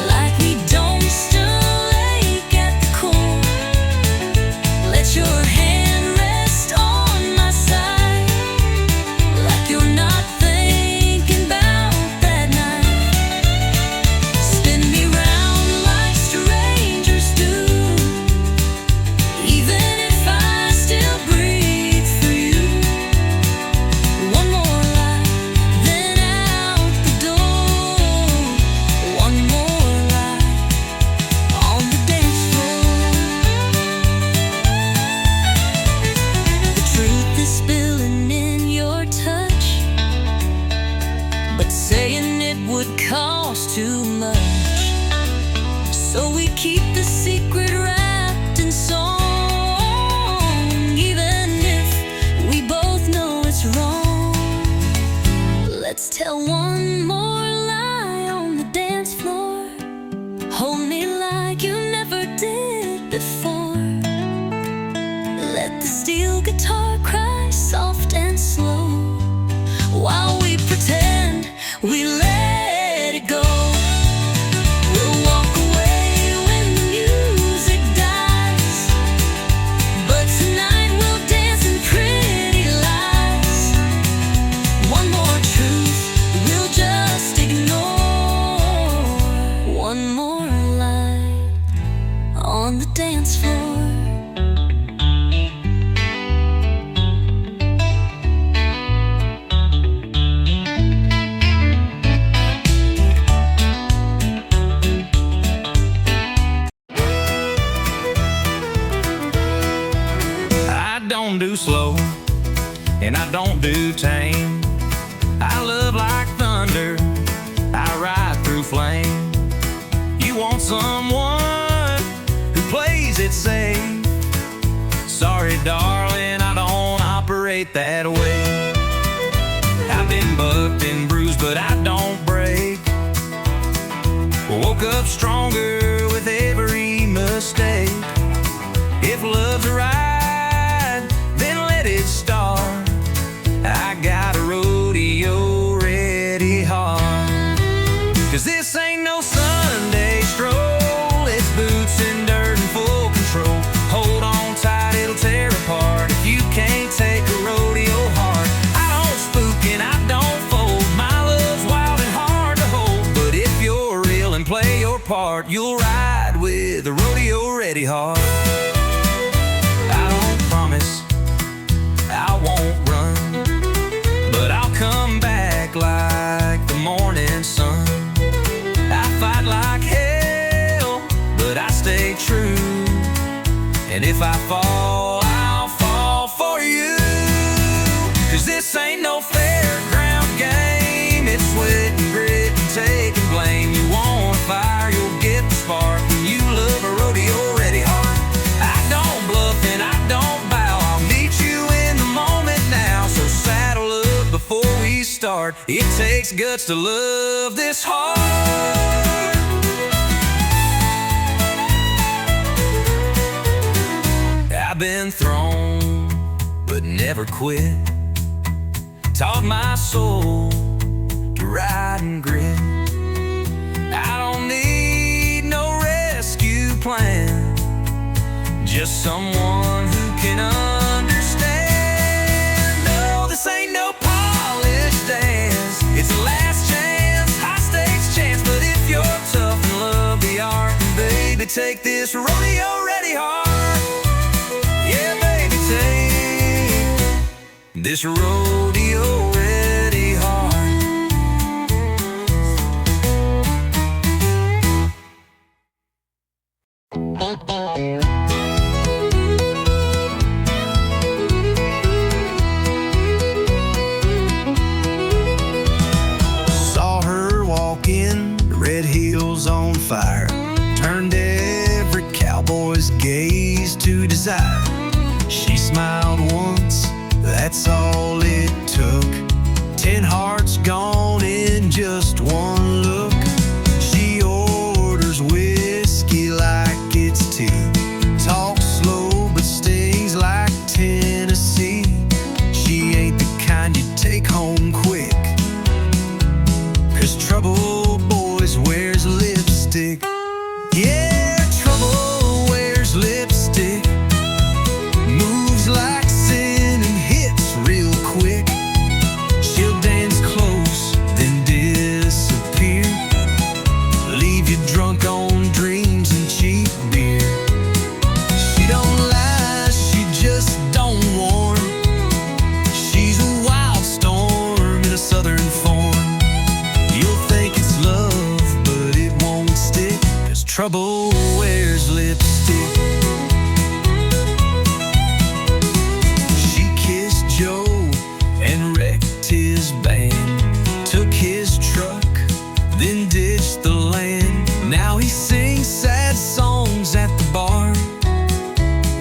like we don't still ache at the core. Let your hand rest on my side, like you're not thinking about that night. Spin me round like strangers do, even if I still breathe for you. One more lie, then out the door. One more lie on the dance floor. The truth is spilling in your touch, but saying it would cost too much. So we keep the secret wrapped in song, even if we both know it's wrong. Let's tell one more lie on the dance floor. Hold me like you never did before. Let the steel guitar cry soft and slow, while we pretend we let it go. We'll walk away when the music dies, but tonight we'll dance in pretty lies. One more truth, we'll just won't do tame. I love like thunder, I ride through flame. You want someone who plays it safe. Sorry, darling, I don't operate that way. I've been bucked and bruised, but I don't break. Woke up stronger with every mistake. If love's a ride, then let it start. I got a rodeo ready heart. 'Cause this ain't no Sunday stroll, it's boots and dirt and full control. Hold on tight, it'll tear apart if you can't take a rodeo hard. I don't spook and I don't fold, my love's wild and hard to hold. But if you're real and play your part, you'll ride with a rodeo ready heart. I don't promise I won't run, but I'll come back like the morning sun. I fight like hell, but I stay true. And if I fall, I'll fall for you. 'Cause this ain't no fairground game, it's sweat and grit and taking blame. You want a fire, you'll get the spark, and you love a rodeo ready heart. I don't bluff and I don't bow, I'll meet you in the moment now. So saddle up before we start, it takes guts to love this hard. I've been thrown, but never quit. Taught my soul to ride and grit. I don't need no rescue plan, just someone who can understand. No, this ain't no polished dance, it's the last chance, high stakes chance. But if you're tough and love the art, baby, take this rodeo ready heart. Yeah, baby, take this rodeo ready heart. Saw her walk in, red heels on fire, turned every cowboy's gaze to desire. She smiled once, that's all it took. 10 hearts gone in just one look. She orders whiskey like it's tea, talks slow but stings like Tennessee. She ain't the kind you take home quick, 'cause trouble boys wears lipstick. Yeah, trouble wears lipstick, moves like sin and hits real quick. She'll dance close, then disappear, leave you drunk on dreams and cheap beer. She don't lie, she just don't warn. She's a wild storm in a southern form. You'll think it's love, but it won't stick, 'cause trouble wears lipstick. She kissed Joe and wrecked his band, took his truck, then ditched the land. Now he sings sad songs at the bar,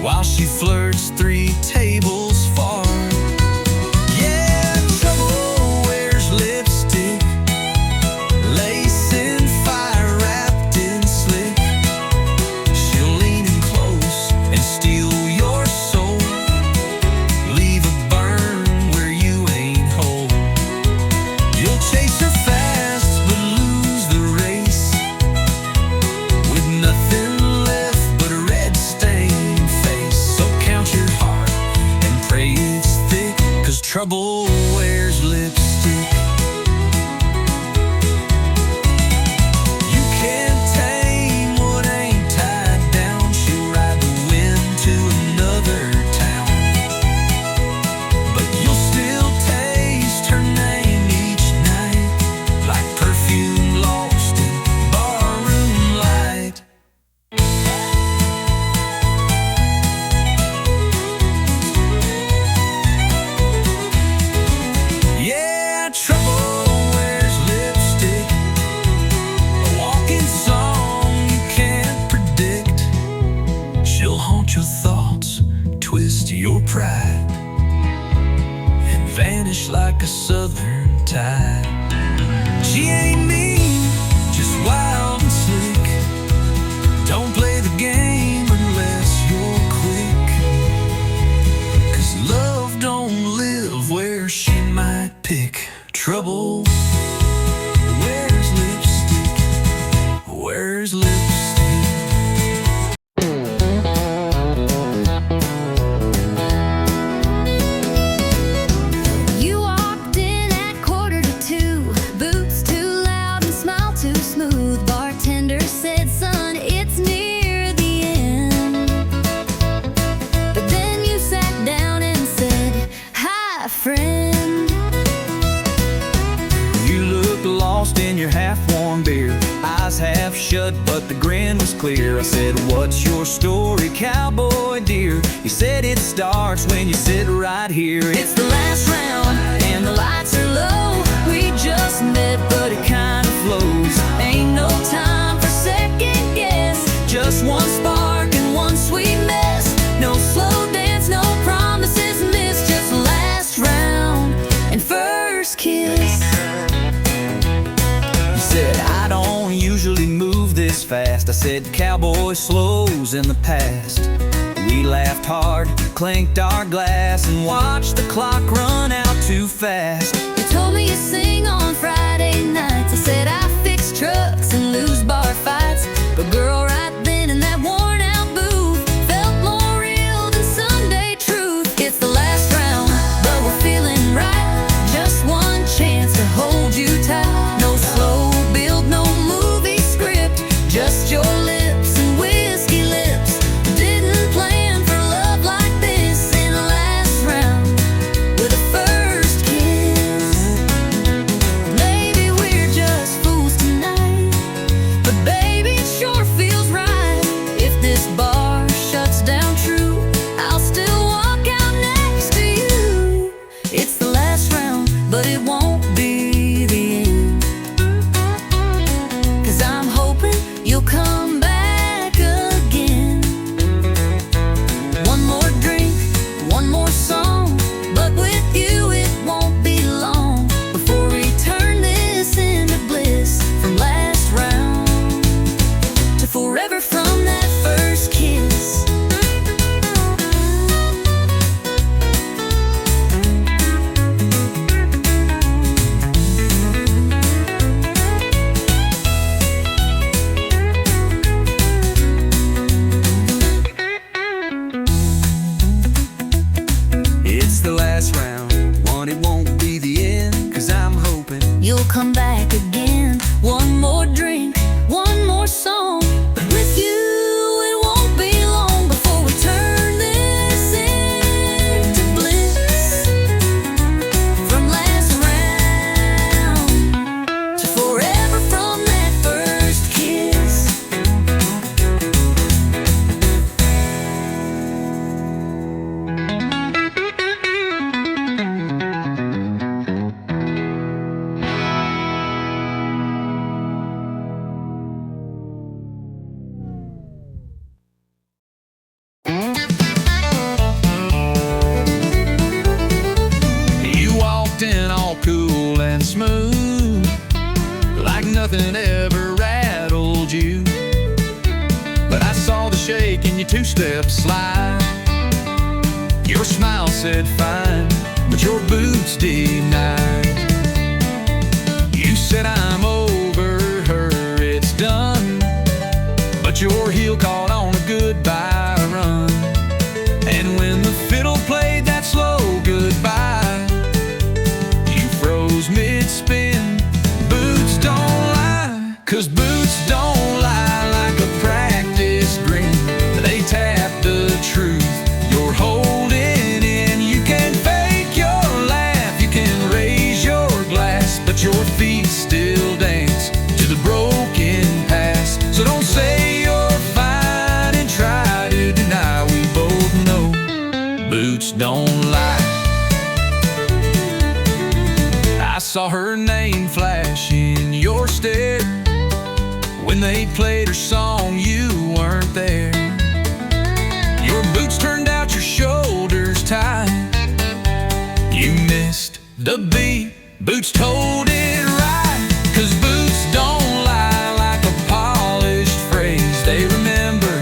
while she flirts 3 tables far. Yeah, trouble wears lipstick, lace and fire wrapped in slick. She'll lean in close and steal your soul, leave a burn where you ain't whole. southern tide. She ain't mean, just wild and slick. Don't play the game unless you're quick, 'cause love don't live where she might pick. Trouble, where's lipstick? Where's lipstick? You walked in at 1:45, boots too loud and smile too smooth. Bartender said, son, it's near the end. But then you sat down and said, hi, friend. You looked lost in your half-warm beer, eyes half shut but the grin was clear. I said, what's your story, cowboy dear? You said it starts when you sit right here. It's the last round and the lights are low. We just met but it kind of flows. Ain't no time for second guess, just one spark and one sweet mess. No slow dance, no promises missed, just last round and first kiss. You said, I don't usually move this fast. I said, cowboy slows in the past. We laughed hard, clinked our glass, and watched the clock run out too fast. You told me you sing on Friday nights. I said I fix trucks and lose bar fights. But girl, right then in that worn out booth felt more real than Sunday truth. It's the last round, but we're feeling right. Just one chance to hold you tight. No slow build, no movie script, just your lips and whiskey lips. Didn't plan for love like this in the last round with a first kiss. Maybe we're just fools tonight, but baby, it sure feels right. If this bar shuts down true, I'll still walk out next to you. It's the last round, but it won't be the end, 'cause I'm hoping you'll come back again. One more drink, one more song, but with you it won't be long before we turn this into bliss. From last round to forever from that first kiss. It's the last round, one it won't be the end, 'cause I'm hoping You'll come back again. One more drink, one more song, but with you it won't be long before we turn this into bliss. From last round to forever from that first kiss. You walked in all cool and smooth, like nothing ever rattled you. But I saw the shake in your two-step slide. Your smile said fine, but your boots denied. You said I'm over her, it's done, but your heel caught on a goodbye run. And when the fiddle played that slow goodbye, you froze mid-spin. Boots don't lie, 'cause boots don't lie like a practice grin. They tap the truth you're holding in. You can fake your laugh, you can raise your glass, but your feet still dance to the broken past. So don't say you're fine and try to deny. We both know boots don't lie. I saw her name flash in your stare. When they played her song, you weren't there. Your boots turned out your shoulders tight. You missed The beat, Boots told it right, 'cause boots don't lie like a polished phrase. They remember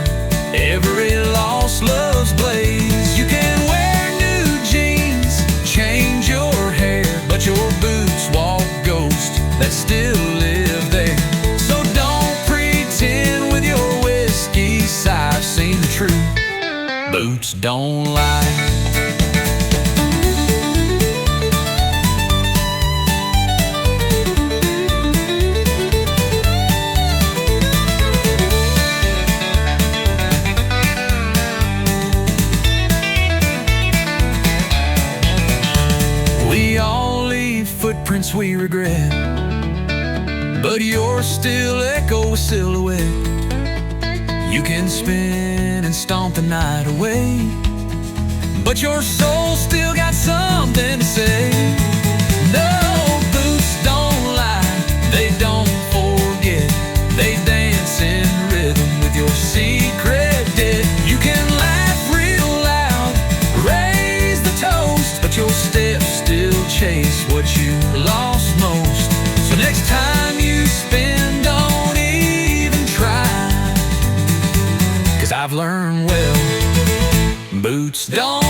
every lost love's blaze. You can wear new jeans, change your hair, but your boots walk ghost that still live there. So don't pretend with your whiskey sigh. I've seen the truth, boots don't lie. We all leave footprints we regret, but yours still echo a silhouette. You can spin and stomp the night away, but your soul still got something to say. No, boots don't lie, they don't forget. They dance in rhythm with your secret debt. You can laugh real loud, raise the toast, but your steps still chase what you lost most. So next time you spin, don't even try, 'cause I've learned well, boots don't